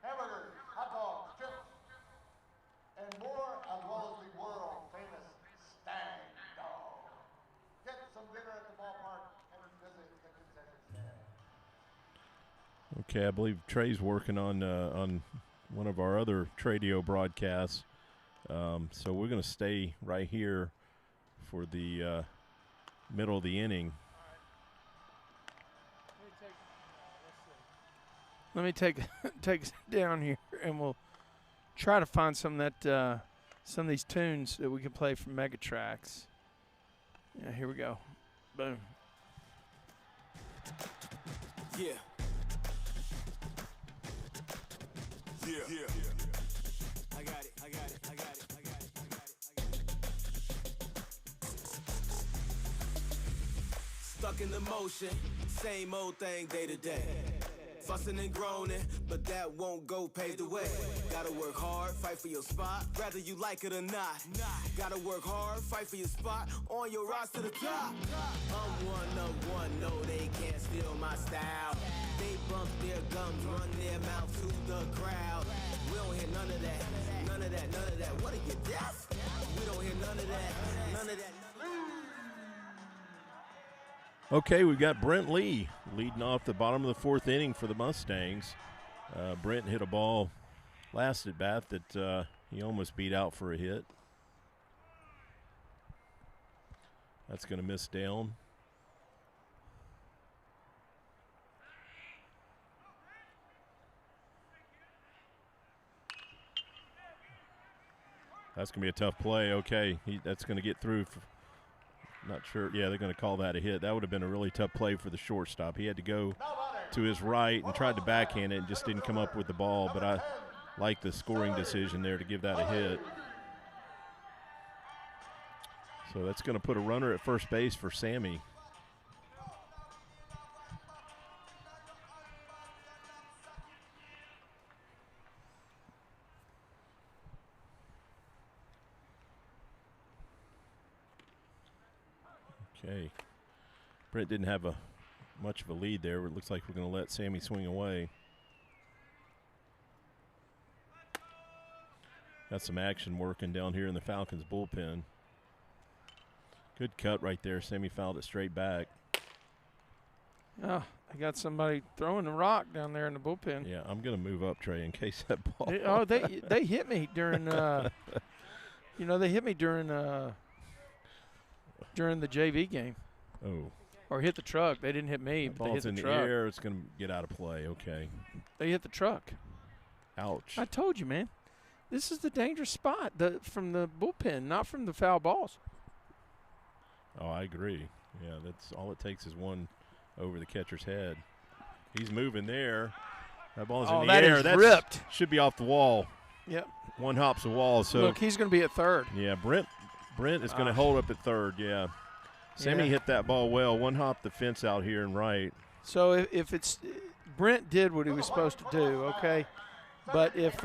hamburgers, hot dogs, chips, and more, as well as the world famous Stang Dog. Get some dinner at the ballpark and visit the concession stand. Okay, I believe Trey's working on one of our other Tradio broadcasts. So we're going to stay right here for the middle of the inning. Let me take us down here, and we'll try to find some of these tunes that we can play from Megatracks. Yeah, here we go. Boom. Yeah. Yeah. I got it. Stuck in the motion, same old thing day to day. Fussing and groaning, but that won't go pave the way. Gotta work hard, fight for your spot, whether you like it or not. Gotta work hard, fight for your spot, on your rise to the top. I'm one of one, no, they can't steal my style. They bump their gums, run their mouth to the crowd. We don't hear none of that. What are you, deaf? We don't hear none of that. Okay, we've got Brent Lee leading off the bottom of the 4th inning for the Mustangs. Brent hit a ball last at bat that he almost beat out for a hit. That's going to miss down. That's going to be a tough play. Okay, that's going to get through. Not sure. Yeah, they're going to call that a hit. That would have been a really tough play for the shortstop. He had to go to his right and tried to backhand it and just didn't come up with the ball. But like the scoring decision there to give that a hit. So that's going to put a runner at first base for Sammy. Okay. Brent didn't have much of a lead there. It looks like we're going to let Sammy swing away. Got some action working down here in the Falcons bullpen. Good cut right there. Sammy fouled it straight back. Oh, I got somebody throwing a rock down there in the bullpen. Yeah, I'm going to move up, Trey, in case that ball. Oh, they hit me during, they hit me during the JV game. Oh. Or hit the truck. They didn't hit me, but they hit ball's the in the truck. air. It's going to get out of play. Okay. They hit the truck. Ouch. I told you, man. This is the dangerous spot from the bullpen, not from the foul balls. Oh, I agree. Yeah, that's all it takes is one over the catcher's head. He's moving there. That ball's in the air. That is ripped. Should be off the wall. Yep. One hops the wall. So look, he's going to be at third. Yeah, Brent is going to hold up at third. Yeah. Sammy hit that ball well. One hop the fence out here and right. So if it's Brent did what he was supposed to do, okay. But if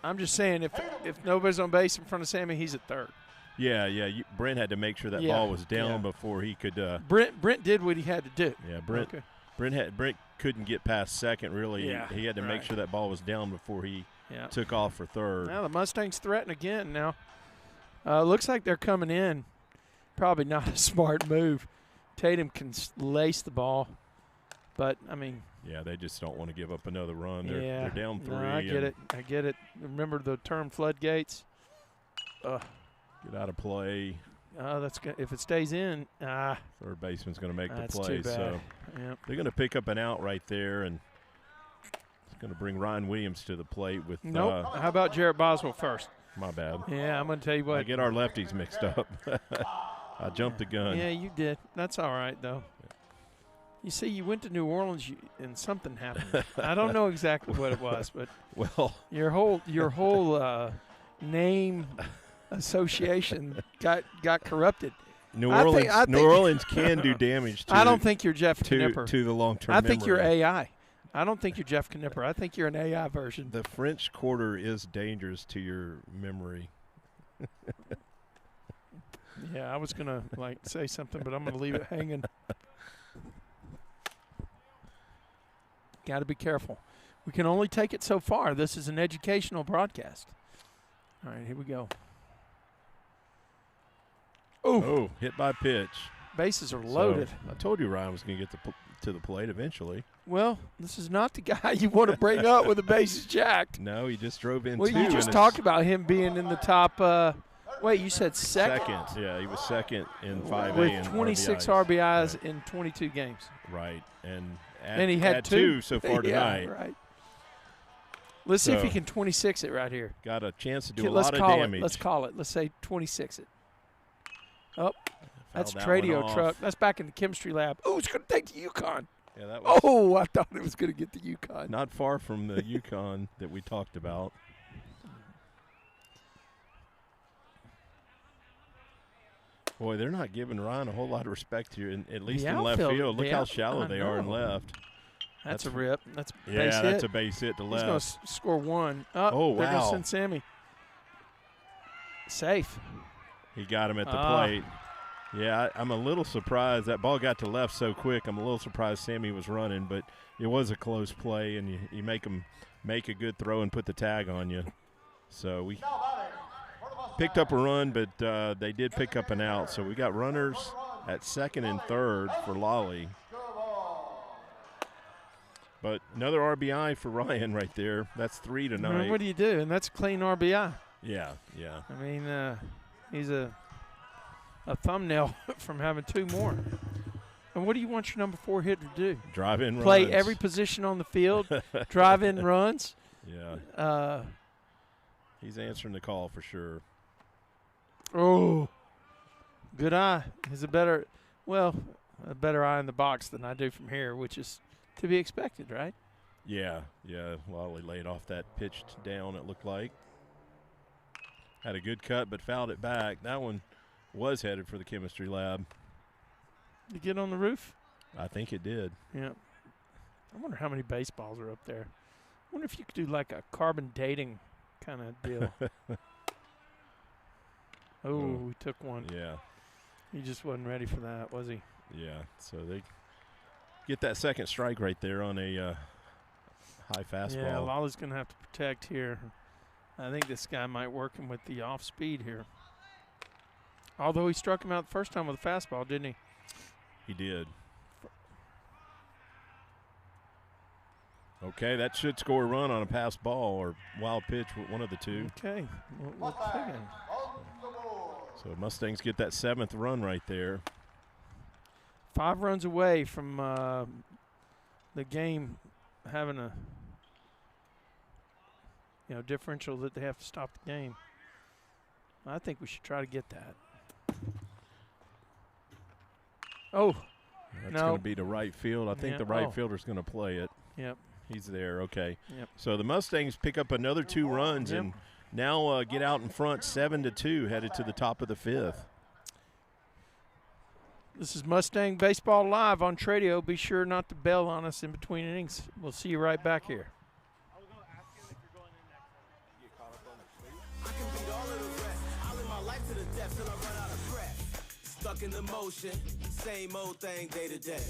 I'm just saying, if nobody's on base in front of Sammy, he's at third. Yeah. Brent had to make sure that ball was down before he could. Brent did what he had to do. Yeah, Brent couldn't get past second really. Yeah, he had to make sure that ball was down before he took off for third. Now the Mustangs threaten again now. Looks like they're coming in. Probably not a smart move. Tatum can lace the ball, but I mean. Yeah, they just don't want to give up another run. They're down 3. No, I get it. Remember the term floodgates? Get out of play. That's good. If it stays in, third baseman's going to make the play. Too bad. So they're going to pick up an out right there, and it's going to bring Ryan Williams to the plate with. Nope. How about Jarrett Boswell first? My bad. Yeah, I'm going to tell you what. I get our lefties mixed up. I jumped the gun. Yeah, you did. That's all right, though. You see, you went to New Orleans and something happened. I don't know exactly what it was, but your whole name association got corrupted. New Orleans can do damage to. I don't think you're Jeff Knipper. To the long-term I think memory. you're AI. I don't think you're Jeff Knipper. I think you're an AI version. The French Quarter is dangerous to your memory. Yeah, I was going to say something, but I'm going to leave it hanging. Got to be careful. We can only take it so far. This is an educational broadcast. All right, here we go. Oh, hit by pitch. Bases are loaded. So, I told you Ryan was going to get to the plate eventually. Well, this is not the guy you want to bring up with the bases jacked. No, he just drove in. Well, you just talked about him being in the top. Wait, you said second? Second, yeah, he was second in 5A with 26 RBIs in 22 games. Right, and he had two so far tonight. Right. Let's see if he can 26 it right here. Got a chance to do a lot of damage. Let's call it. Let's say 26 it. Oh, that's a Tradio truck. That's back in the chemistry lab. Oh, it's going to take the Yukon. Yeah, that was. Oh, I thought it was going to get the Yukon. Not far from the Yukon that we talked about. Boy, they're not giving Ryan a whole lot of respect here, at least in left field. Look how shallow they are in left. That's a rip. That's a base hit. That's a base hit to left. He's going to score one. Oh, wow. They're going to send Sammy. Safe. He got him at the plate. Yeah, I'm a little surprised. That ball got to left so quick. I'm a little surprised Sammy was running, but it was a close play, and you make him make a good throw and put the tag on you. So we picked up a run, but they did pick up an out. So we got runners at second and third for Lolly. But another RBI for Ryan right there. That's 3 tonight. What do you do? And that's a clean RBI. Yeah. I mean, he's a thumbnail from having 2 more. And what do you want your number 4 hitter to do? Drive in runs. Play every position on the field, drive in runs. Yeah. He's answering the call for sure. Oh, good eye. He's a better eye in the box than I do from here, which is to be expected, right? Yeah. Lolly laid off that pitched down, it looked like. Had a good cut, but fouled it back. That one was headed for the chemistry lab. Did it get on the roof? I think it did. Yeah. I wonder how many baseballs are up there. I wonder if you could do like a carbon dating kind of deal. We took one. Yeah. He just wasn't ready for that, was he? Yeah. So they get that second strike right there on a high fastball. Yeah, Lolly's going to have to protect here. I think this guy might work him with the off speed here. Although he struck him out the first time with a fastball, didn't he? He did. Okay, that should score a run on a pass ball or wild pitch, one of the two. Okay. We'll figure. So Mustangs get that 7th run right there. 5 runs away from the game having a differential that they have to stop the game. I think we should try to get that. Oh, that's going to be to right field. I think the right fielder's going to play it. Yep. He's there. Okay. Yep. So the Mustangs pick up another 2 runs and now get out in front 7-2, headed to the top of the 5th. This is Mustang Baseball Live on Tradio. Be sure not to bell on us in between innings. We'll see you right back here. I can beat all of the rest. I live my life to the depths till I run out of breath. Stuck in the motion, same old thing day to day.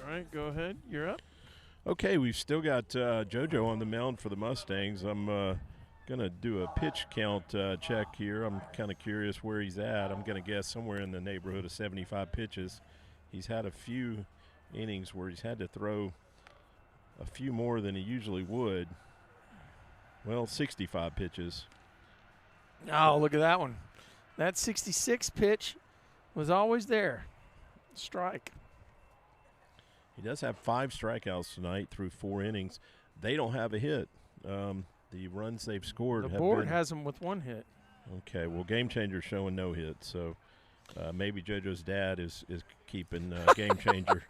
All right, go ahead. You're up. Okay, we've still got JoJo on the mound for the Mustangs. I'm going to do a pitch count check here. I'm kind of curious where he's at. I'm going to guess somewhere in the neighborhood of 75 pitches. He's had a few innings where he's had to throw a few more than he usually would. Well, 65 pitches. Oh, look at that one. That 66 pitch was always there. Strike. He does have 5 strikeouts tonight through 4 innings. They don't have a hit. The runs they've scored The have board been, has him with 1 hit. Okay, well, Game Changer showing no hits, so maybe JoJo's dad is keeping Game Changer.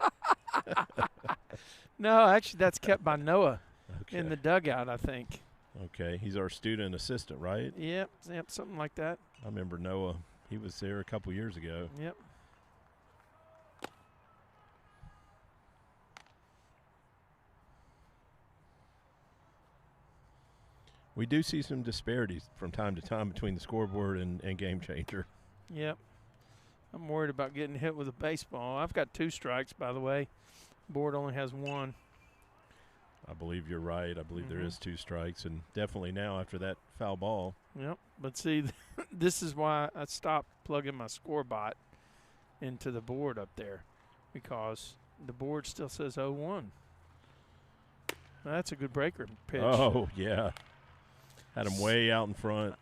No, actually, that's kept by Noah Okay. in the dugout, I think. Okay, he's our student assistant, right? Yep, something like that. I remember Noah. He was there a couple years ago. Yep. We do see some disparities from time to time between the scoreboard and Game Changer. Yep. I'm worried about getting hit with a baseball. I've got 2 strikes, by the way. Board only has 1. I believe you're right. I believe there is 2 strikes, and definitely now after that foul ball. Yep. But see, this is why I stopped plugging my score bot into the board up there, because the board still says 0-1. That's a good breaker pitch. Oh, yeah. Had him way out in front.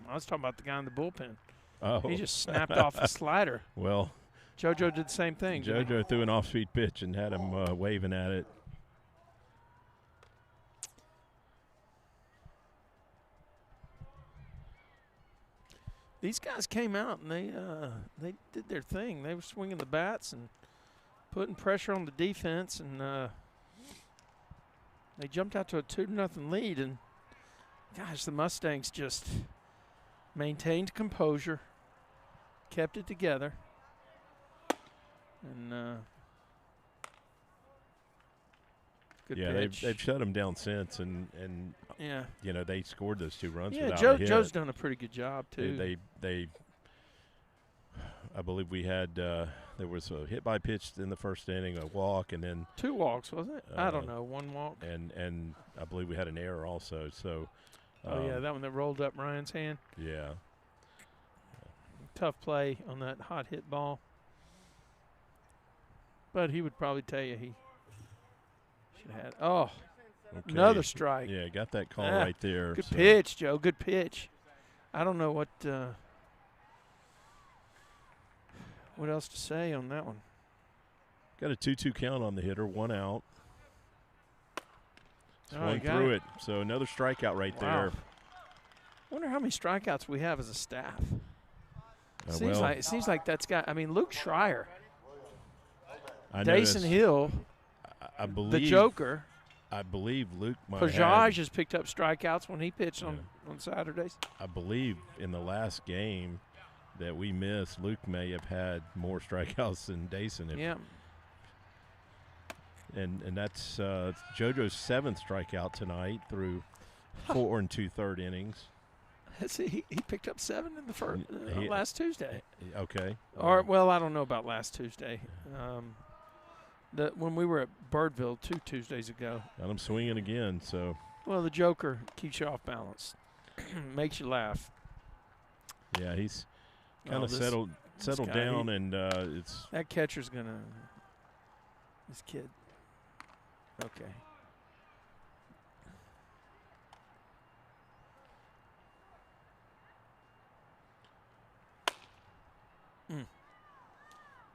I was talking about the guy in the bullpen. Oh. He just snapped off a slider. Well, JoJo did the same thing. JoJo threw an off-speed pitch and had him waving at it. these guys came out and they did their thing. They were swinging the bats and putting pressure on the defense, and they jumped out to a 2-0 lead. And gosh, the Mustangs just maintained composure, kept it together, and good pitch. They've shut them down since, and yeah, you know, they scored those 2 runs yeah. without a hit. Joe's done a pretty good job too. They I believe we had there was a hit by pitch in the first inning, a walk, and then 2 walks, wasn't it? I don't know, 1 walk. And I believe we had an error also. So yeah, that one that rolled up Ryan's hand. Yeah. Tough play on that hot hit ball. But he would probably tell you he should have had. Oh, okay. Another strike. Yeah, got that call right there. Good pitch, Joe. Good pitch. I don't know what else to say on that one. Got a 2-2 count on the hitter, 1 out. Swung got through it. So another strikeout right there. Wonder how many strikeouts we have as a staff. It Seems like that's got. I mean, Luke Schreier, Dason Hill, I believe the Joker. I believe Luke might Pajaj has picked up strikeouts when he pitched on Saturdays. I believe in the last game that we missed, Luke may have had more strikeouts than Dason. Yeah. And that's JoJo's 7th strikeout tonight through 4 2/3 innings. See, he picked up 7 in the first last Tuesday. Okay. Or well, I don't know about last Tuesday. When we were at Birdville 2 Tuesdays ago. Got him swinging again. So. Well, the Joker keeps you off balance, makes you laugh. Yeah, he's kind of settled down, and it's that catcher's gonna. This kid. Okay.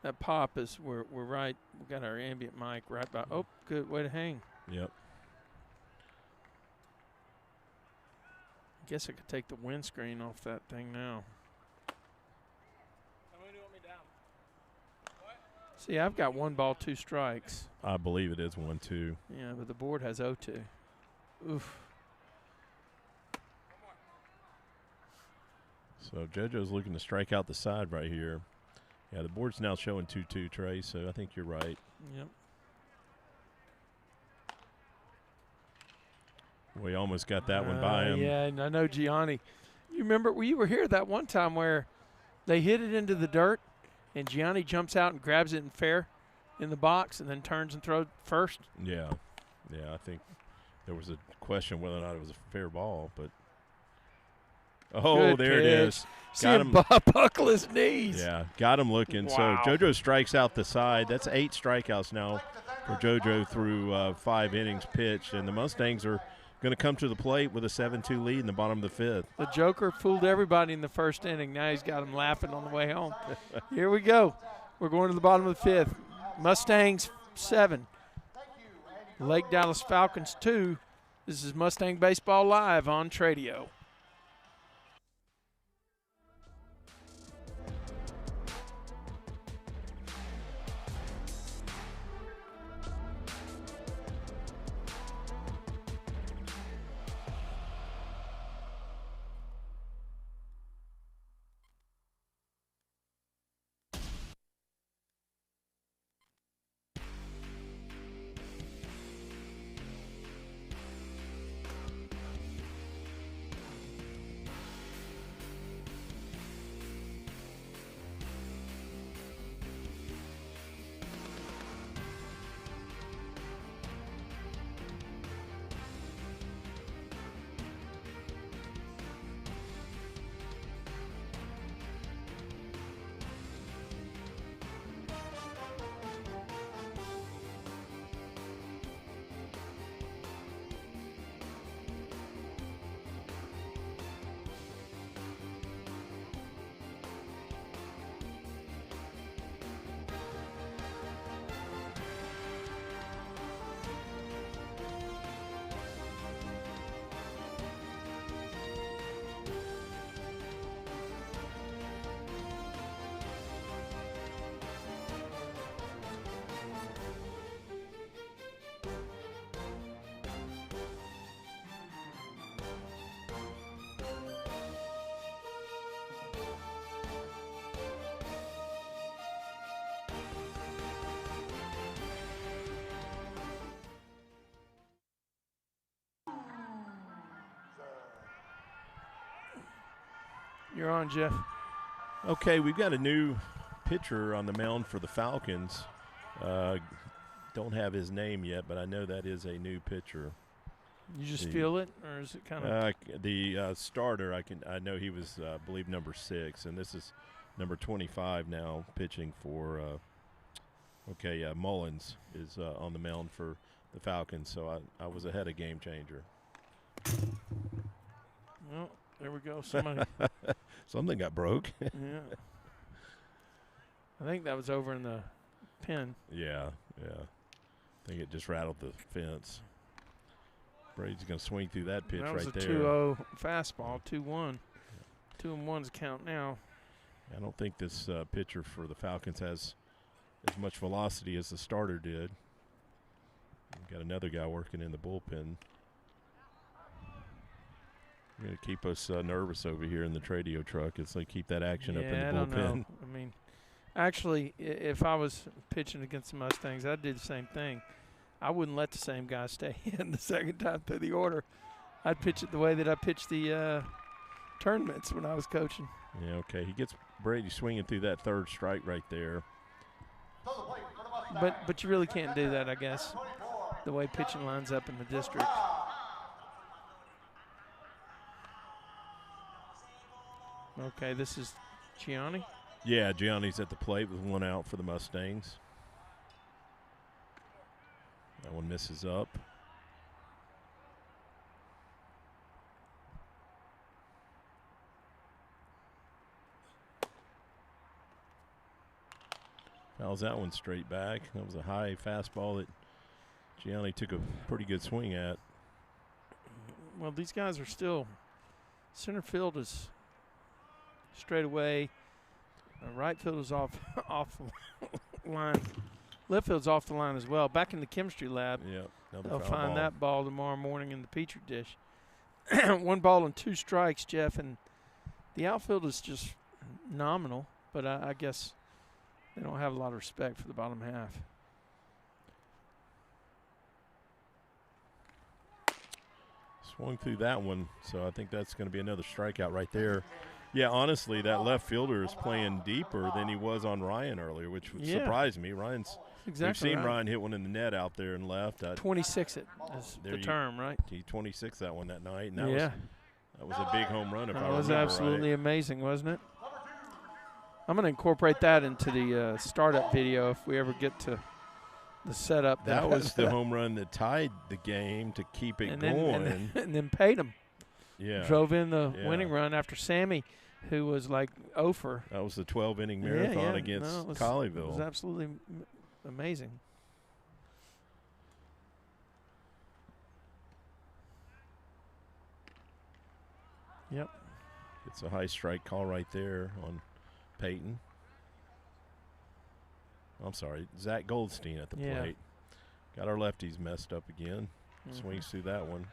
That pop is we're right. We got our ambient mic right by. Oh, good way to hang. Yep. I guess I could take the windscreen off that thing now. See, I've got 1 ball, 2 strikes. I believe it is 1-2. Yeah, but the board has 0-2. Oof. So JoJo's looking to strike out the side right here. Yeah, the board's now showing 2-2, Trey, so I think you're right. Yep. We almost got that one by him. Yeah, and I know Gianni. You remember, you were here that one time where they hit it into the dirt, and Gianni jumps out and grabs it in fair in the box and then turns and throws first? Yeah. Yeah, I think there was a question whether or not it was a fair ball, but Good there pitch. it is. See him buckle his knees. Yeah, got him looking. Wow. So JoJo strikes out the side. That's 8 strikeouts now for JoJo through 5 innings pitched, and the Mustangs are going to come to the plate with a 7-2 lead in the bottom of the 5th. The Joker fooled everybody in the first inning. Now he's got them laughing on the way home. Here we go. We're going to the bottom of the 5th. Mustangs 7. Lake Dallas Falcons 2. This is Mustang Baseball Live on Tradio. You're on, Jeff. Okay, we've got a new pitcher on the mound for the Falcons. Don't have his name yet, but I know that is a new pitcher. You just feel it, or is it kind of the starter? I know he was, I believe, number 6, and this is number 25 now, pitching for. Mullins is on the mound for the Falcons, so I was ahead of Game Changer. Well, there we go. Somebody. Something got broke. Yeah. I think that was over in the pen. Yeah. I think it just rattled the fence. Brady's going to swing through that pitch right there. That was a 2-0 fastball, 2-1. 2-1's count now. I don't think this pitcher for the Falcons has as much velocity as the starter did. We've got another guy working in the bullpen. Going to keep us nervous over here in the Tradio truck. It's like keep that action up in the bullpen. I don't know. I mean, actually, if I was pitching against the Mustangs, I'd do the same thing. I wouldn't let the same guy stay in the second time through the order. I'd pitch it the way that I pitched the tournaments when I was coaching. Yeah, okay. He gets Brady swinging through that third strike right there. But you really can't do that, I guess, the way pitching lines up in the district. Okay, this is Gianni. Yeah, Gianni's at the plate with 1 out for the Mustangs. That one misses up. Fouls that one straight back. That was a high fastball that Gianni took a pretty good swing at. Well, these guys are still – center field is straight away. Right field is off the line. Left field's off the line as well. Back in the chemistry lab, they'll find that ball tomorrow morning in the Petri dish. 1 ball and 2 strikes, Jeff, and the outfield is just nominal, but I guess they don't have a lot of respect for the bottom half. Swung through that one, so I think that's going to be another strikeout right there. Yeah, honestly, that left fielder is playing deeper than he was on Ryan earlier, which would surprise me. We've seen Ryan hit one in the net out there and left. 26 it is the term, right? He 26 that one that night, and that was a big home run if I remember right. That was absolutely amazing, wasn't it? I'm going to incorporate that into the startup video if we ever get to the setup. That was the home run that tied the game to keep it going. And then paid him. Yeah. Drove in the winning run after Sammy, who was like 0 for. That was the 12-inning marathon against Colleyville. It was absolutely amazing. Yep. It's a high strike call right there on Peyton. I'm sorry, Zach Goldstein at the plate. Got our lefties messed up again. Swings through that one.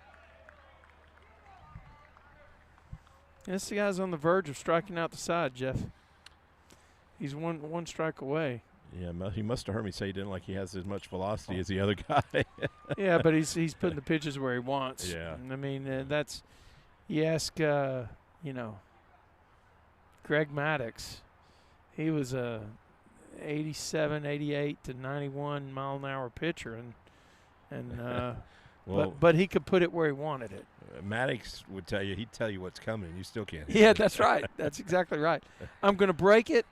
This guy's on the verge of striking out the side, Jeff. He's one strike away. Yeah, he must have heard me say he didn't like he has as much velocity as the other guy. Yeah, but he's putting the pitches where he wants. Yeah. I mean, that's – you ask, Greg Maddox. He was a 87, 88 to 91 mile-an-hour pitcher, and but he could put it where he wanted it. Maddox would tell you, he'd tell you what's coming. You still can't. Yeah, that's right. That's exactly right. I'm going to break it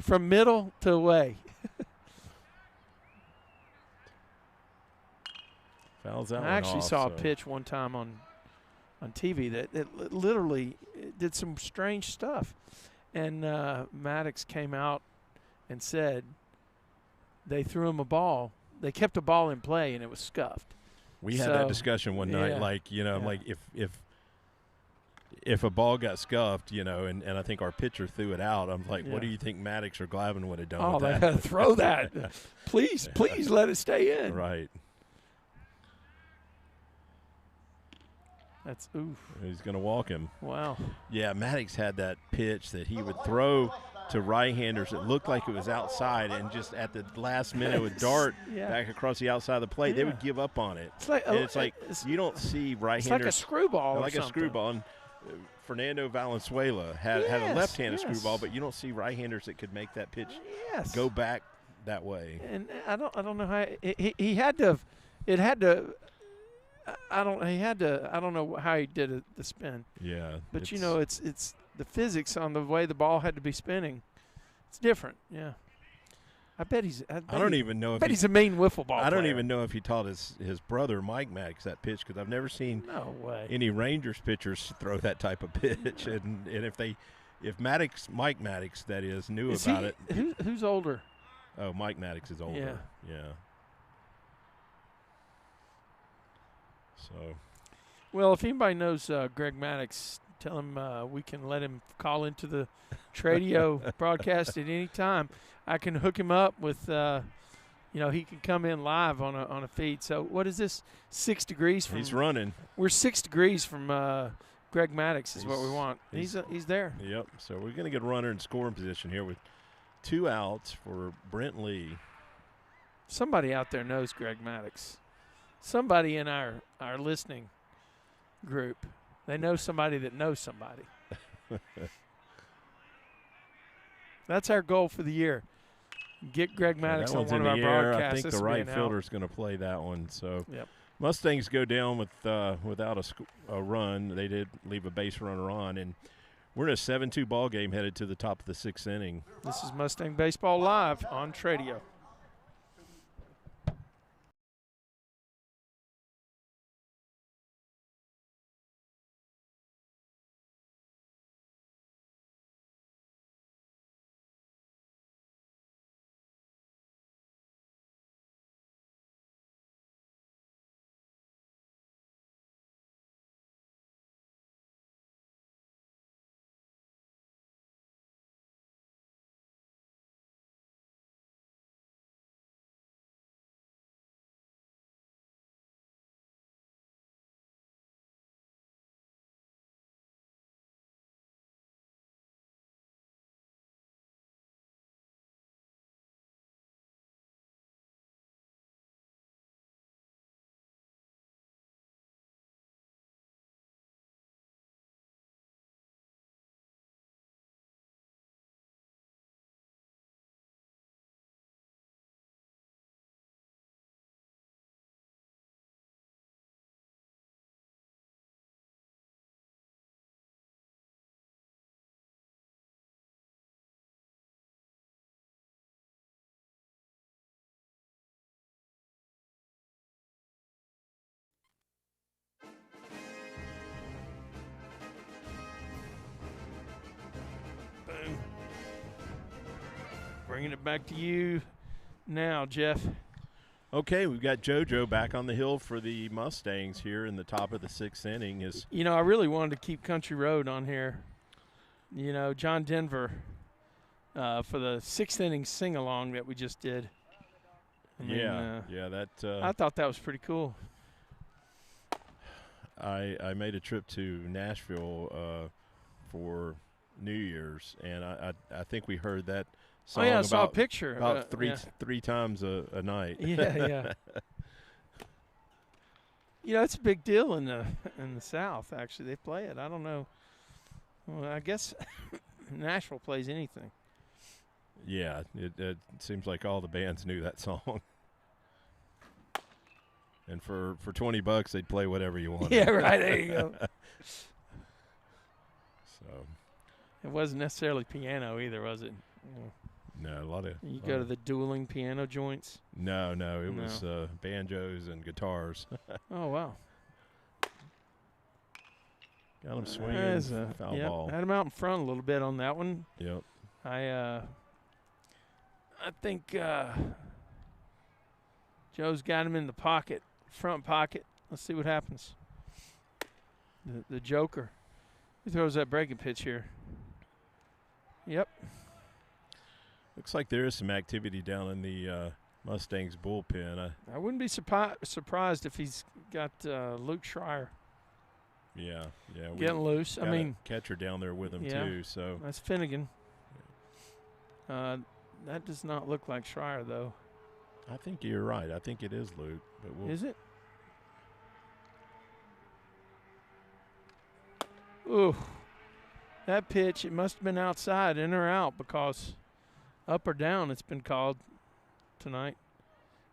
from middle to away. Fouls that I one actually off, saw a pitch one time on TV that it literally did some strange stuff. And Maddox came out and said they threw him a ball. They kept a ball in play, and it was scuffed. We had that discussion one night, like if a ball got scuffed, and I think our pitcher threw it out. I'm like, what do you think Maddox or Glavin would have done with that? Oh, they got to throw that. Please let it stay in. Right. That's oof. He's going to walk him. Wow. Yeah, Maddox had that pitch that he would throw to right-handers. It looked like it was outside, and just at the last minute would dart back across the outside of the plate. They would give up on it. It's like you don't see right-handers. It's like a screwball. Like a screwball. And Fernando Valenzuela had a left-handed yes. screwball, but you don't see right-handers that could make that pitch Yes. go back that way. And I don't know how he had to. It had to. I don't know how he did it, the spin. Yeah. But it's the physics on the way the ball had to be spinning. It's different. Yeah. I bet he's a mean wiffle ball player. I don't even know if he taught his brother Mike Maddox that pitch, because I've never seen any Rangers pitchers throw that type of pitch. And if Mike Maddox, that is, knew about it. Who's older? Oh, Mike Maddox is older. Yeah. So. Well, if anybody knows Greg Maddox, tell him we can let him call into the Tradio broadcast at any time. I can hook him up with, he can come in live on a feed. So what is this? 6 degrees from? He's running. We're 6 degrees from Greg Maddox is what we want. He's there. Yep. So we're going to get a runner in scoring position here with 2 outs for Brent Lee. Somebody out there knows Greg Maddox. Somebody in our listening group. They know somebody that knows somebody. That's our goal for the year. Get Greg Maddox on one of our broadcasts. I think the right fielder's going to play that one. So yep. Mustangs go down without a run. They did leave a base runner on, and we're in a 7-2 ball game headed to the top of the 6th inning. This is Mustang Baseball Live on Tradio. Boom. Bringing it back to you now, Jeff. Okay, we've got JoJo back on the hill for the Mustangs here in the top of the 6th inning. I really wanted to keep Country Road on here. John Denver for the 6th inning sing-along that we just did. I thought that was pretty cool. I made a trip to Nashville for New Year's, and I think we heard that song I saw a picture. About three times a night. Yeah. It's a big deal in the South, actually. They play it. I don't know. Well, I guess Nashville plays anything. Yeah, it seems like all the bands knew that song. And for $20, they'd play whatever you wanted. Yeah, right. There you go. So it wasn't necessarily piano either, was it? No, a lot of. You go to the dueling piano joints? No, it was banjos and guitars. Oh wow! Got him swinging. Foul ball. Had him out in front a little bit on that one. Yep. I think Joe's got him in the pocket, front pocket. Let's see what happens. The Joker. Who throws that breaking pitch here? Yep. Looks like there is some activity down in the Mustangs bullpen. I wouldn't be surprised if he's got Luke Schreier. Yeah. Getting loose. I mean, catcher down there with him too. So that's Finnegan. That does not look like Schreier though. I think you're right. I think it is Luke. But is it? Ooh. That pitch, it must have been outside, in or out, because up or down it's been called tonight.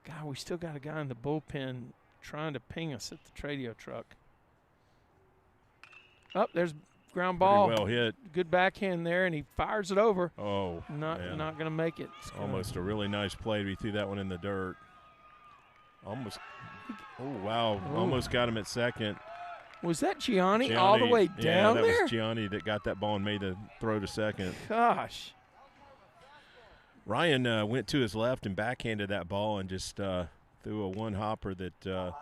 God, we still got a guy in the bullpen trying to ping us at the Tradio truck. Oh, there's ground ball. Pretty well hit. Good backhand there, and he fires it over. Oh, Not going to make it. Almost a really nice play. We threw that one in the dirt. Almost. Oh, wow. Ooh. Almost got him at second. Was that Gianni all the way down there? Yeah, that was there? Gianni that got that ball and made the throw to second. Gosh. Ryan went to his left and backhanded that ball and just threw a one-hopper that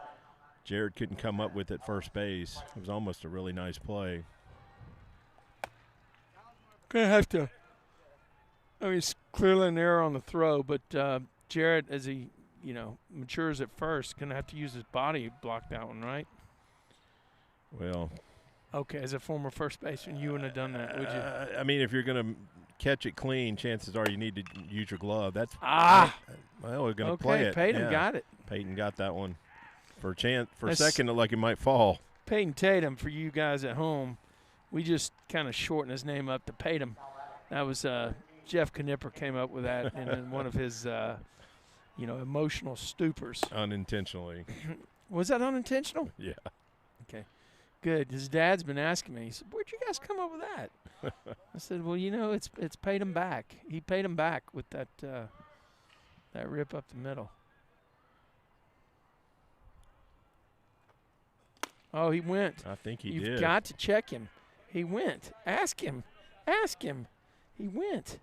Jared couldn't come up with at first base. It was almost a really nice play. Gonna have to. I mean, it's clearly an error on the throw, but Jared, as he matures at first, gonna have to use his body to block that one, right? Well. Okay, as a former first baseman, you wouldn't have done that, would you? I mean, if you're gonna catch it clean, chances are you need to use your glove. That's well, we're gonna play it. Peyton got it. Peyton got that one for a second. It looked like it might fall. Peyton Tatum, for you guys at home, we just kind of shortened his name up to Tatum. That was Jeff Knipper came up with that in one of his emotional stupors. Unintentionally. Was that unintentional? Yeah. Okay. Good. His dad's been asking me. He said, "Where'd you guys come up with that?" I said, "Well, it's paid him back. He paid him back with that rip up the middle." Oh, he went. I think he did. did. You've got to check him. He went. Ask him. He went.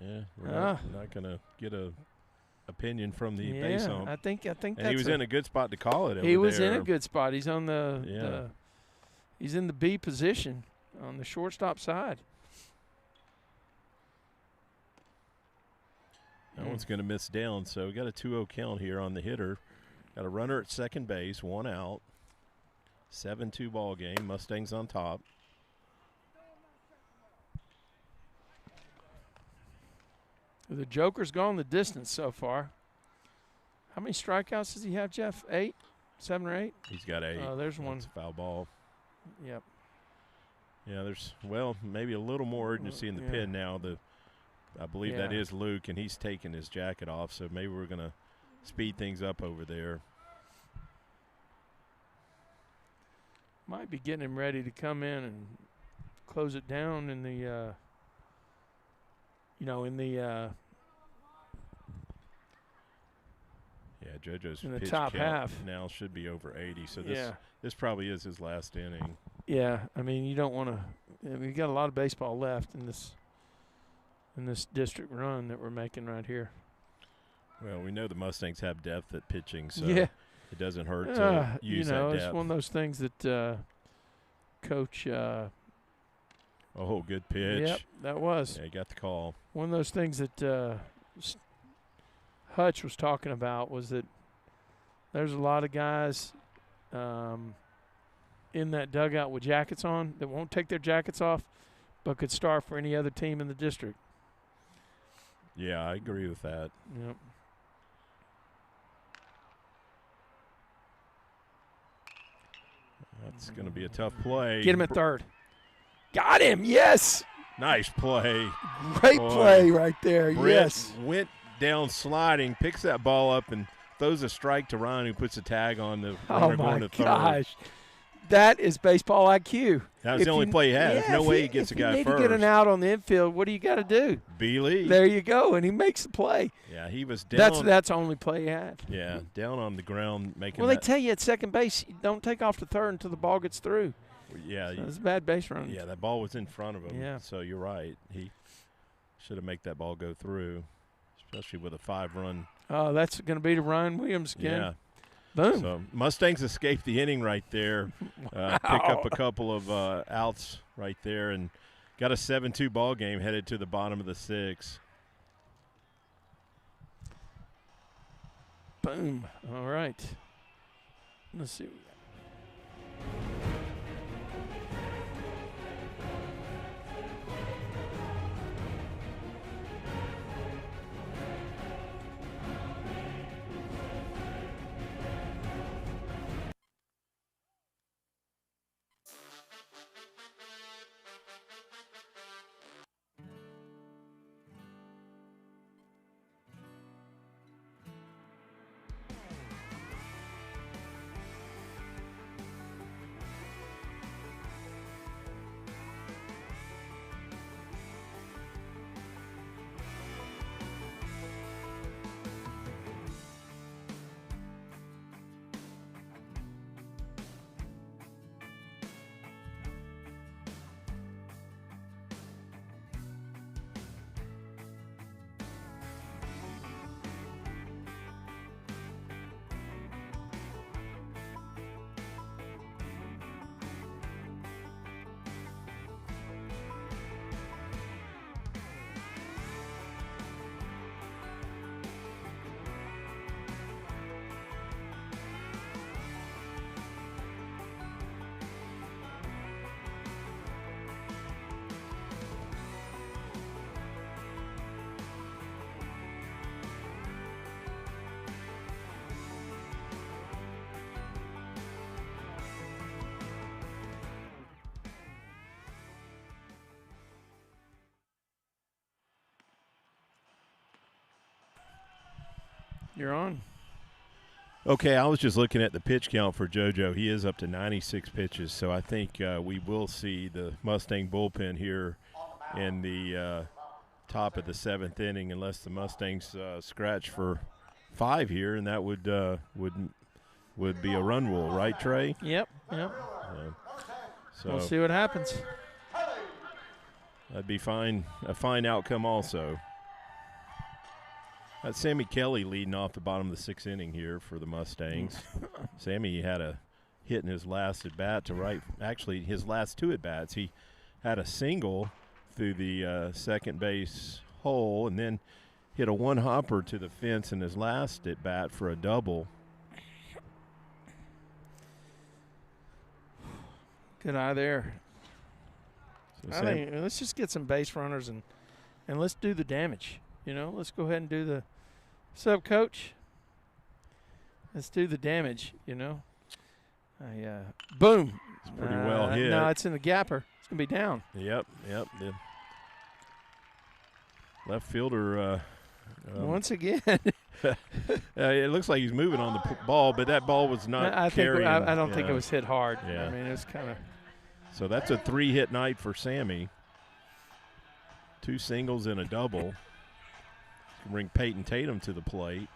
Yeah, we're not going to get a opinion from the base ump. I think and he was in a good spot to call it. He was in a good spot. He's on he's in the B position on the shortstop side. That one's going to miss down, so we got a 2-0 count here on the hitter. Got a runner at second base, 1 out. 7-2 ball game. Mustangs on top. The Joker's gone the distance so far. How many strikeouts does he have, Jeff? 8? 7 or 8? He's got 8. Oh, there's one. That's a foul ball. Yep. Yeah, there's, maybe a little more urgency in the pin now. I believe that is Luke, and he's taking his jacket off, so maybe we're going to speed things up over there. Might be getting him ready to come in and close it down in the JoJo's in the pitch top count half now should be over 80. So this probably is his last inning. Yeah, I mean you don't want to. We got a lot of baseball left in this district run that we're making right here. Well, we know the Mustangs have depth at pitching, so it doesn't hurt to use that depth. It's one of those things that Coach. Oh, good pitch. Yep, that was. Yeah, he got the call. One of those things that Hutch was talking about was that there's a lot of guys in that dugout with jackets on that won't take their jackets off but could start for any other team in the district. Yeah, I agree with that. Yep. That's going to be a tough play. Get him at third. Got him, yes. Nice play. Great play right there, yes. Went down sliding, picks that ball up, and throws a strike to Ryan, who puts a tag on the runner going to third. Oh, my gosh. That is baseball IQ. That was the only play he had. There's no way he gets a guy first. If you need to get an out on the infield, what do you got to do? Believe. There you go, and he makes the play. Yeah, he was down. That's the only play he had. Yeah, down on the ground making Well, they tell you at second base, you don't take off to third until the ball gets through. Yeah. So it's a bad base run. Yeah, that ball was in front of him. Yeah. So you're right. He should have made that ball go through, especially with a 5-run. Oh, that's going to be to Ryan Williams again. Yeah. Boom. So Mustangs escaped the inning right there. Wow. Pick up a couple of outs right there and got a 7-2 ball game headed to the bottom of the 6th. Boom. All right. Let's see. You're on. Okay, I was just looking at the pitch count for JoJo. He is up to 96 pitches, so I think we will see the Mustang bullpen here in the top of the 7th inning, unless the Mustangs scratch for 5 here, and that would be a run rule, right, Trey? Yep. So We'll see what happens. That'd be fine. A fine outcome also. That's Sammy Kelly leading off the bottom of the 6th inning here for the Mustangs. Sammy had a hit in his last at bat to right. Actually, his last 2 at bats, he had a single through the second base hole, and then hit a 1-hopper to the fence in his last at bat for a double. Good eye there. So I think let's just get some base runners and let's do the damage. Let's go ahead and do the – what's up, Coach? Let's do the damage, Boom. It's pretty well hit. No, it's in the gapper. It's going to be down. Yep. The left fielder once again. It looks like he's moving on the ball, but that ball was not carrying. I don't think it was hit hard. Yeah. I mean, it was kind of – so that's a 3-hit night for Sammy. 2 singles and a double. Can bring Peyton Tatum to the plate.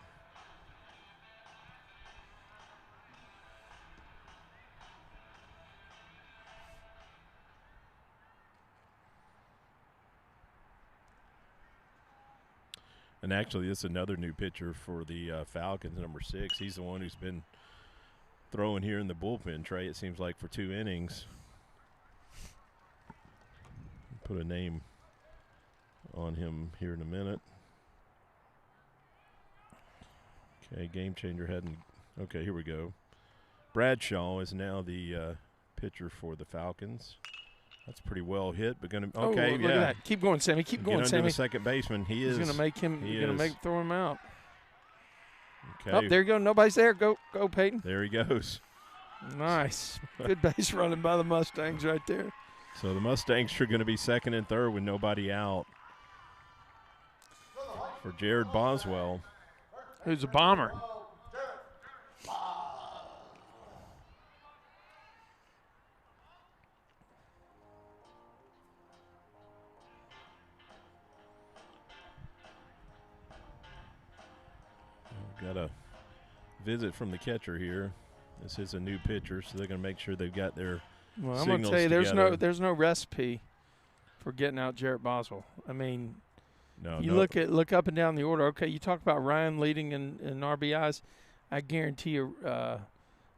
And actually, this is another new pitcher for the Falcons, number 6. He's the one who's been throwing here in the bullpen, Trey, it seems like, for 2 innings. Put a name on him here in a minute. Okay, game changer hadn't. Okay, here we go. Bradshaw is now the pitcher for the Falcons. That's pretty well hit, but going to. Okay, look at that. Keep going, Sammy. Keep going, Sammy. The second baseman. He's going to make him. He's going to throw him out. Okay. Oh, there you go. Nobody's there. Go, Peyton. There he goes. Nice. Good base running by the Mustangs right there. So the Mustangs are going to be second and third with nobody out for Jared Boswell. Who's a bomber. Got a visit from the catcher here. This is a new pitcher, so they're going to make sure they've got their Well, I'm going to tell you, there's no recipe for getting out Jarrett Boswell. I mean, look up and down the order. Okay, you talk about Ryan leading in RBIs. I guarantee you,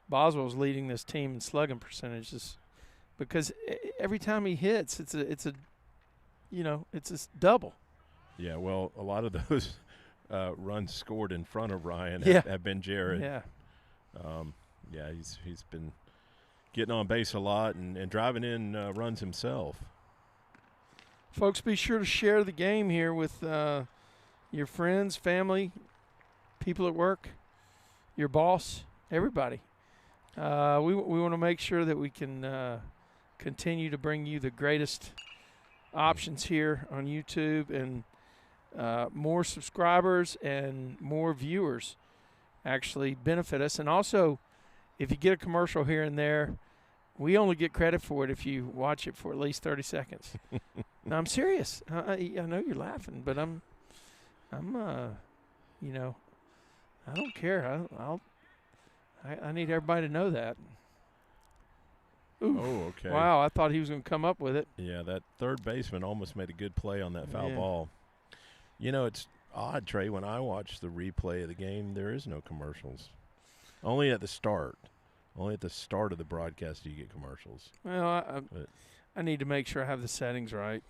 Boswell's leading this team in slugging percentages because every time he hits, it's a double. Yeah, well, a lot of those runs scored in front of Ryan have been Jared. Yeah. He's been getting on base a lot and driving in runs himself. Folks, be sure to share the game here with your friends, family, people at work, your boss, everybody. We want to make sure that we can continue to bring you the greatest options here on YouTube, and more subscribers and more viewers actually benefit us. And also, if you get a commercial here and there, we only get credit for it if you watch it for at least 30 seconds. No, I'm serious. I know you're laughing, but I don't care. I need everybody to know that. Oof. Oh, okay. Wow, I thought he was going to come up with it. Yeah, that third baseman almost made a good play on that foul ball. It's odd, Trey, when I watch the replay of the game, there is no commercials. Only at the start. Only at the start of the broadcast do you get commercials. Well, I need to make sure I have the settings right.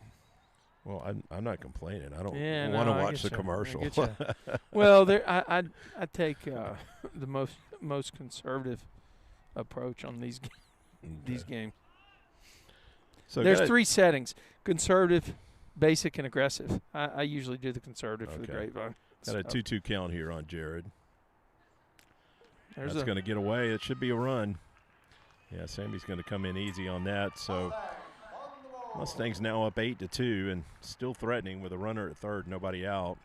Well, I'm not complaining. I don't want to watch the commercial. Well, I take the most conservative approach on these games. So there's 3 settings: conservative, basic, and aggressive. I usually do the conservative for the Grapevine. Got a 2-2 count here on Jared. That's going to get away. It should be a run. Yeah, Sammy's going to come in easy on that. So Mustangs now up 8-2 and still threatening with a runner at third, nobody out.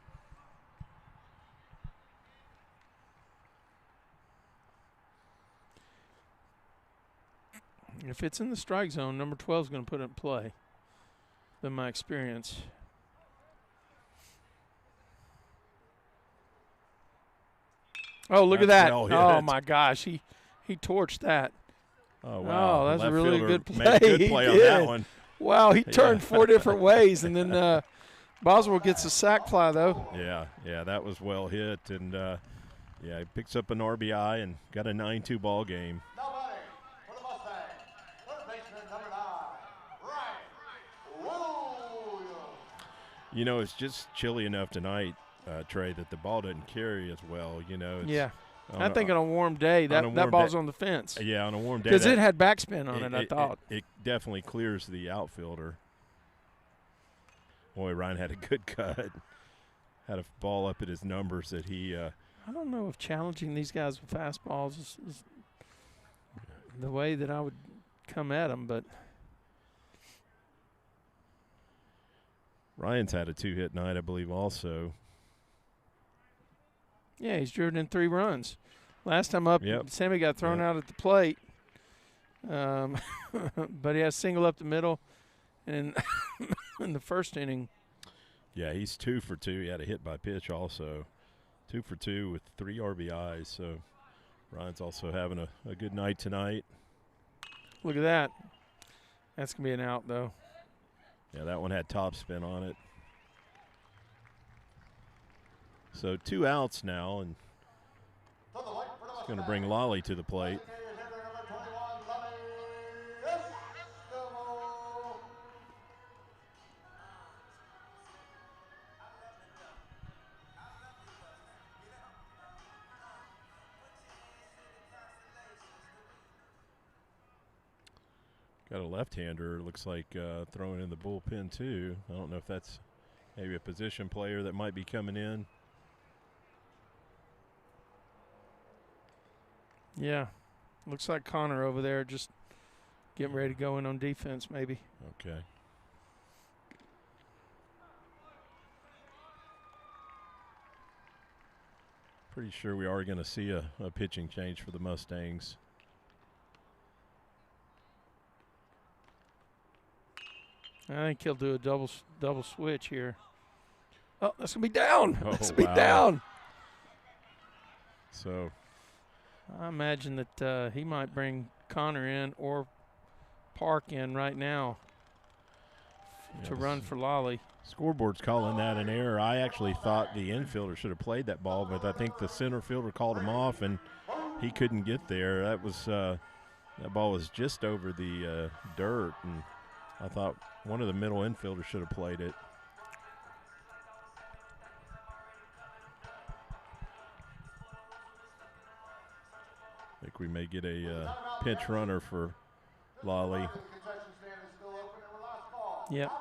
If it's in the strike zone, number 12 is going to put it in play. Been my experience. Oh, look at that. Oh, my gosh. He torched that. Oh, wow. Oh, that's a really good play. Made a good play on that one. Wow, he turned 4 different ways, and then Boswell gets a sack fly, though. Yeah, that was well hit, and he picks up an RBI and got a 9-2 ball game. Nobody for the Mustangs. Third baseman, number 9, Ryan Williams. You know, it's just chilly enough tonight, Trey, that the ball doesn't carry as well. You know. I think on a warm day, that ball's on the fence. Yeah, on a warm day. Because it had backspin on it, I thought. It definitely clears the outfielder. Boy, Ryan had a good cut. Had a ball up at his numbers that he I don't know if challenging these guys with fastballs is the way that I would come at them, but Ryan's had a 2-hit night, I believe, also. yeah, he's driven in 3 runs. Last time up, Sammy got thrown out at the plate, but he has single up the middle, and in the first inning. Yeah, he's 2 for 2. He had a hit by pitch also. 2 for 2 with 3 RBIs. So Ryan's also having a good night tonight. Look at that. That's going to be an out, though. Yeah, that one had top spin on it. So 2 outs now, and it's going to bring Lolly to the plate. Got a left-hander, looks like throwing in the bullpen too. I don't know if that's maybe a position player that might be coming in. Yeah, looks like Connor over there just getting ready to go in on defense maybe. Okay. Pretty sure we are going to see a pitching change for the Mustangs. I think he'll do a double switch here. Oh, that's going to be down. Oh, that's going to wow. be down. So I imagine that he might bring Connor in or Park in right now to run for Lolly. Scoreboard's calling that an error. I actually thought the infielder should have played that ball, but I think the center fielder called him off, and he couldn't get there. That was that ball was just over the dirt, and I thought one of the middle infielders should have played it. I think we may get a pinch runner for Lolly. Yep.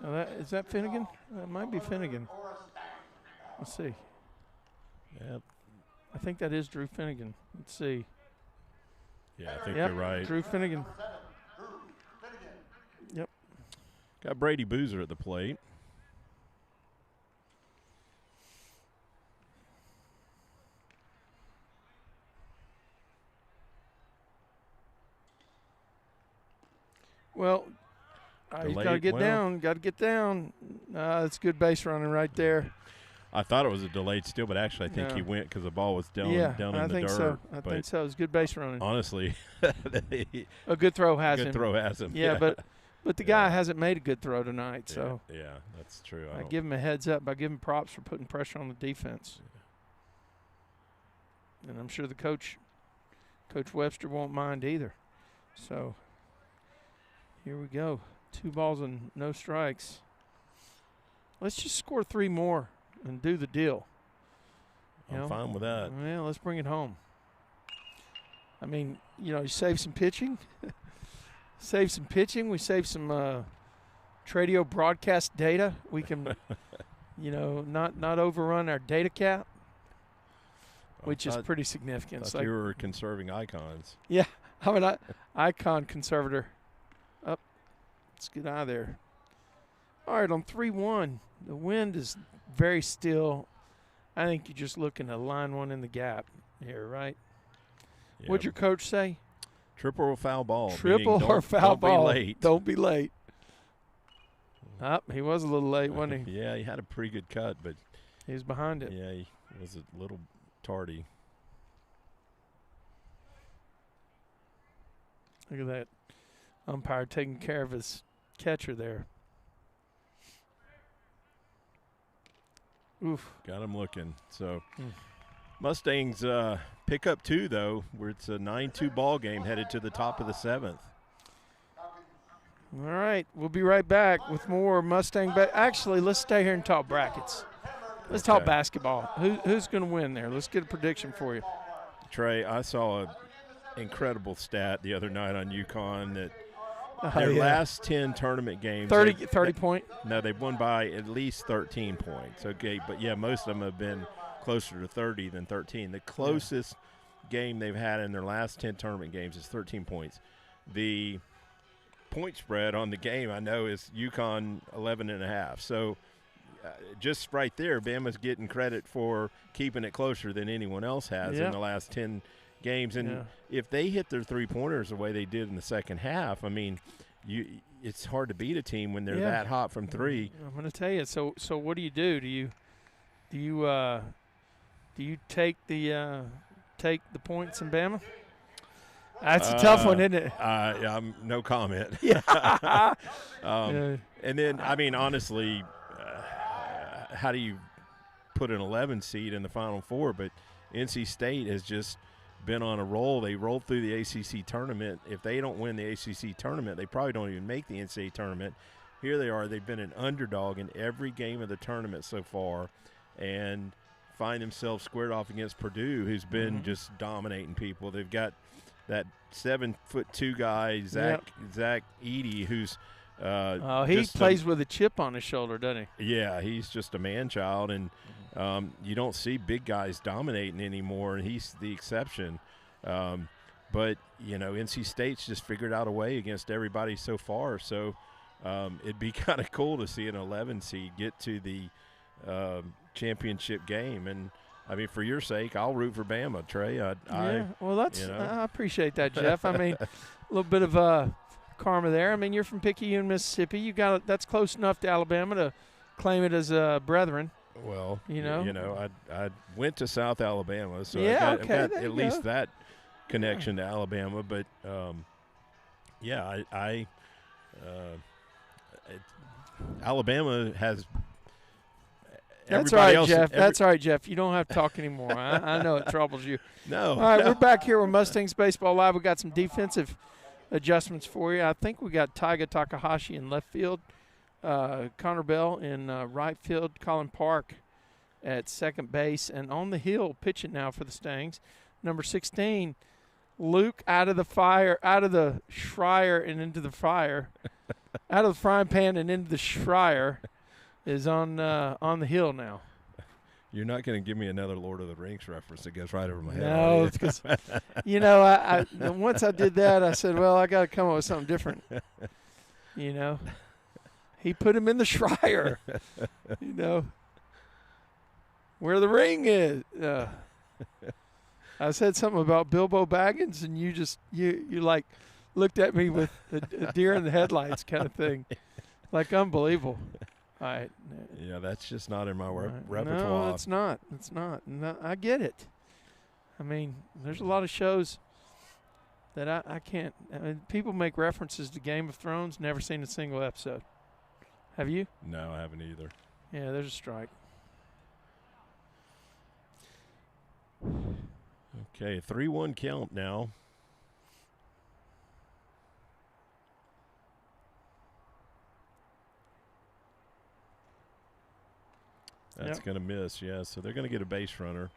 Oh, is that Finnegan? That might be Finnegan. Let's see. Yep. I think that is Drew Finnegan. Let's see. Yeah, I think you're right. Drew Finnegan. Yep. Got Brady Boozer at the plate. Well, he's got to get down. Got to get down. That's good base running right there. I thought it was a delayed steal, but actually I think he went because the ball was down in the dirt. I think so. I think so. It was good base running. Honestly. A good throw has him. Good throw has him. Yeah, but the guy hasn't made a good throw tonight. So yeah, that's true. I give him a heads up. I give him props for putting pressure on the defense. Yeah. And I'm sure the Coach Webster won't mind either. So here we go. 2 balls and no strikes. Let's just score 3 more and do the deal. I'm fine with that. Well, let's bring it home. I mean, you save some pitching. We save some Tradio broadcast data. We can, not overrun our data cap, which is pretty significant. I thought you were conserving icons. Yeah, I'm an icon conservator. Up. Let's get out of there. All right, on 3-1, the wind is very still. I think you're just looking to line one in the gap here, right? What'd your coach say? Triple or foul ball. Triple or foul ball. Don't be late. Don't be late. He was a little late, wasn't he? Yeah, he had a pretty good cut, but he was behind it. Yeah, he was a little tardy. Look at that umpire taking care of his catcher there. Oof. Got him looking. So Mustangs pick up 2, though, where it's a 9-2 ball game headed to the top of the 7th. All right, we'll be right back with more Mustang. But actually, let's stay here and talk brackets. Let's talk basketball. Who's going to win there? Let's get a prediction for you. Trey, I saw an incredible stat the other night on UConn that their last 10 tournament games. 30 point? No, they've won by at least 13 points. Okay, but, yeah, most of them have been closer to 30 than 13. The closest game they've had in their last 10 tournament games is 13 points. The point spread on the game, I know, is UConn 11.5. So just right there, Bama's getting credit for keeping it closer than anyone else has in the last 10 games. And if they hit their three-pointers the way they did in the second half, I mean, it's hard to beat a team when they're that hot from three. I'm going to tell you. So what do? Do you take the points in Bama? That's a tough one, isn't it? No comment. Yeah. And then, I mean, honestly, how do you put an 11 seed in the Final Four? But NC State has just been on a roll. They rolled through the ACC tournament. If they don't win the ACC tournament, they probably don't even make the NCAA tournament. Here they are. They've been an underdog in every game of the tournament so far, and find themselves squared off against Purdue, who's been just dominating people. They've got that 7'2" guy, Zach Edey, who's he plays with a chip on his shoulder, doesn't he? Yeah, he's just a man-child, and you don't see big guys dominating anymore, and he's the exception. But, you know, NC State's just figured out a way against everybody so far, so it'd be kind of cool to see an 11 seed get to the championship game. And, I mean, for your sake, I'll root for Bama, Trey. I appreciate that, Jeff. I mean, a little bit of karma there. I mean, you're from Picayune, Mississippi. That's close enough to Alabama to claim it as brethren. Well, I went to South Alabama, so I got at least that connection to Alabama. But Alabama has. That's right, Jeff. That's all right, Jeff. You don't have to talk anymore. I know it troubles you. No. All right, we're back here with Mustangs Baseball Live. We got some defensive adjustments for you. I think we got Taiga Takahashi in left field, Connor Bell in right field, Colin Park at second base, and on the hill pitching now for the Stangs. Number 16, Luke out of the Schreier and into the fire, out of the frying pan and into the Schreier. Is on the hill now. You're not going to give me another Lord of the Rings reference that goes right over my head. No, it's because, I once I did that, I said, well, I got to come up with something different. He put him in the Schreier, where the ring is. I said something about Bilbo Baggins, and you like looked at me with a deer in the headlights kind of thing, like unbelievable. All right. Yeah, that's just not in my repertoire. No, it's not. It's not. No, I get it. I mean, there's a lot of shows that I can't. I mean, people make references to Game of Thrones, never seen a single episode. Have you? No, I haven't either. Yeah, there's a strike. Okay, 3-1 count now. That's going to miss, yeah. So they're going to get a base runner.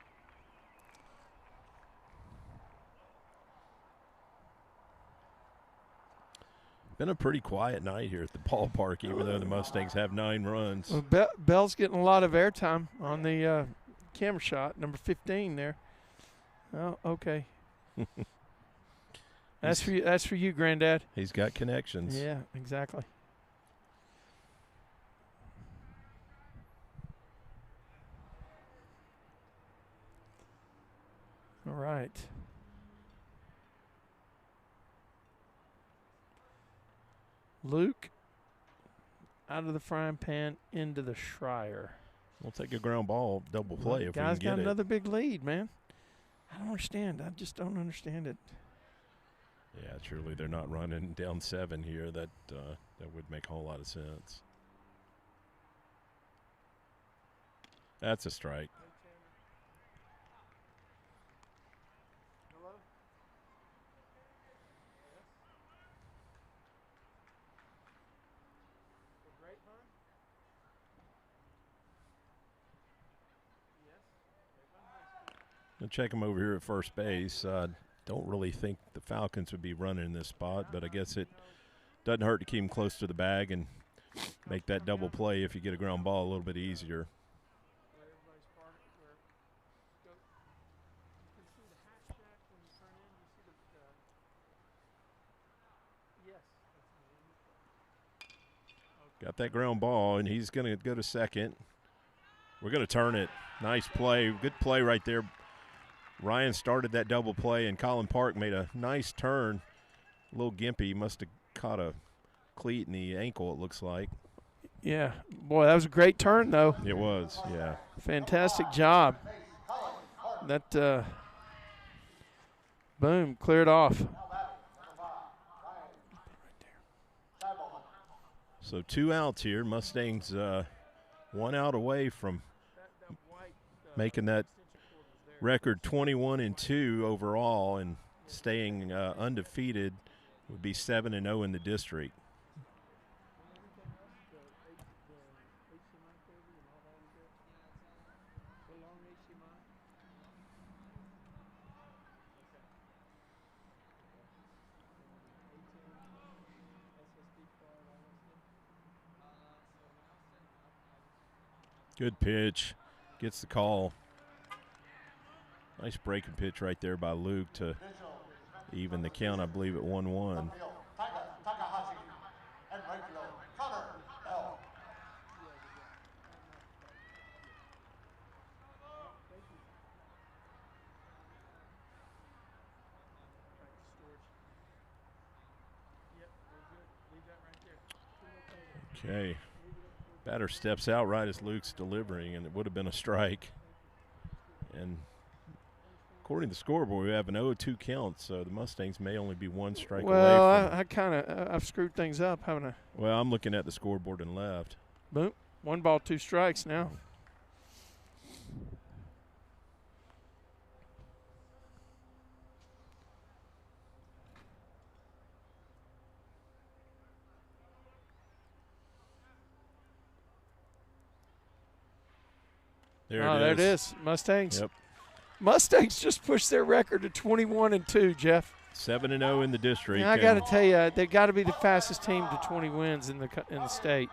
Been a pretty quiet night here at the ballpark, even though the Mustangs have 9 runs. Well, Bell's getting a lot of airtime on the camera shot, number 15 there. Oh, okay. That's for you, Granddad. He's got connections. Yeah, exactly. All right. Luke out of the frying pan into the Schreier. We'll take a ground ball double play if we can Guy's get got it. another big lead, man. I don't understand. I just don't understand it. Yeah, surely they're not running down 7 here. That would make a whole lot of sense. That's a strike. I'll check him over here at first base. Don't really think the Falcons would be running in this spot, but I guess it doesn't hurt to keep him close to the bag and make that double play if you get a ground ball a little bit easier. Got that ground ball, and he's going to go to second. We're going to turn it. Nice play. Good play right there. Ryan started that double play, and Colin Park made a nice turn. A little gimpy. Must have caught a cleat in the ankle, it looks like. Yeah. Boy, that was a great turn, though. It was, yeah. Fantastic job. That, boom, cleared off. So 2 outs here. Mustangs 1 out away from making that record 21-2 overall, and staying undefeated would be 7-0 in the district. Good pitch. Gets the call. Nice breaking pitch right there by Luke to even the count, I believe, at 1-1. Okay. Batter steps out right as Luke's delivering, and it would have been a strike. And according to the scoreboard, we have an 0-2 count, so the Mustangs may only be 1 strike away from. I've screwed things up, haven't I? Well, I'm looking at the scoreboard and left. Boom. 1 ball, 2 strikes now. There it is. Mustangs. Yep. States just pushed their record to 21-2, Jeff. 7-0 in the district. And I got to tell you, they got to be the fastest team to 20 wins in the state.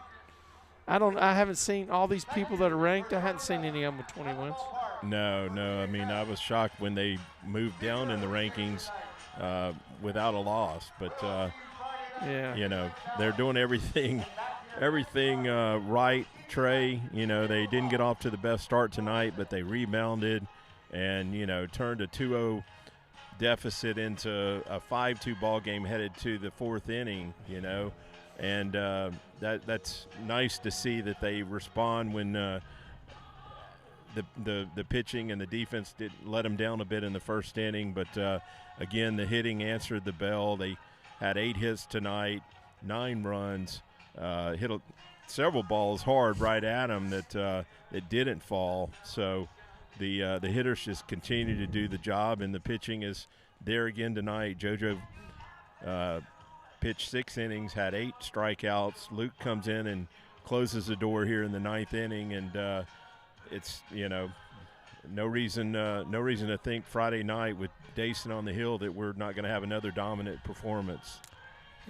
I haven't seen all these people that are ranked. I haven't seen any of them with 20 wins. No. I mean, I was shocked when they moved down in the rankings without a loss. But, yeah, you know, they're doing everything right. Trey, you know, they didn't get off to the best start tonight, but they rebounded and, you know, turned a 2-0 deficit into a 5-2 ball game headed to the 4th inning, you know. And that's nice to see that they respond when the pitching and the defense did let them down a bit in the first inning. But, again, the hitting answered the bell. They had 8 hits tonight, 9 runs, hit several balls hard right at them that didn't fall. So the hitters just continue to do the job, and the pitching is there again tonight. JoJo pitched 6 innings, had 8 strikeouts. Luke comes in and closes the door here in the 9th inning, and it's, you know, no reason to think Friday night with Dayson on the hill that we're not going to have another dominant performance.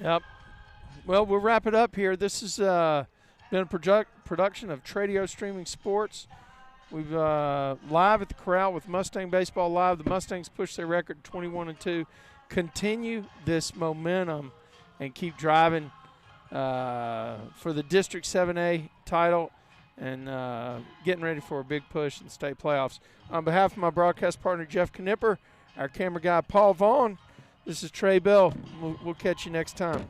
Yep. Well, we'll wrap it up here. This has been a production of Tradio Streaming Sports. We've live at the Corral with Mustang Baseball Live. The Mustangs push their record 21-2. Continue this momentum and keep driving for the District 7A title and getting ready for a big push in the state playoffs. On behalf of my broadcast partner, Jeff Knipper, our camera guy, Paul Vaughn, this is Trey Bell. We'll catch you next time.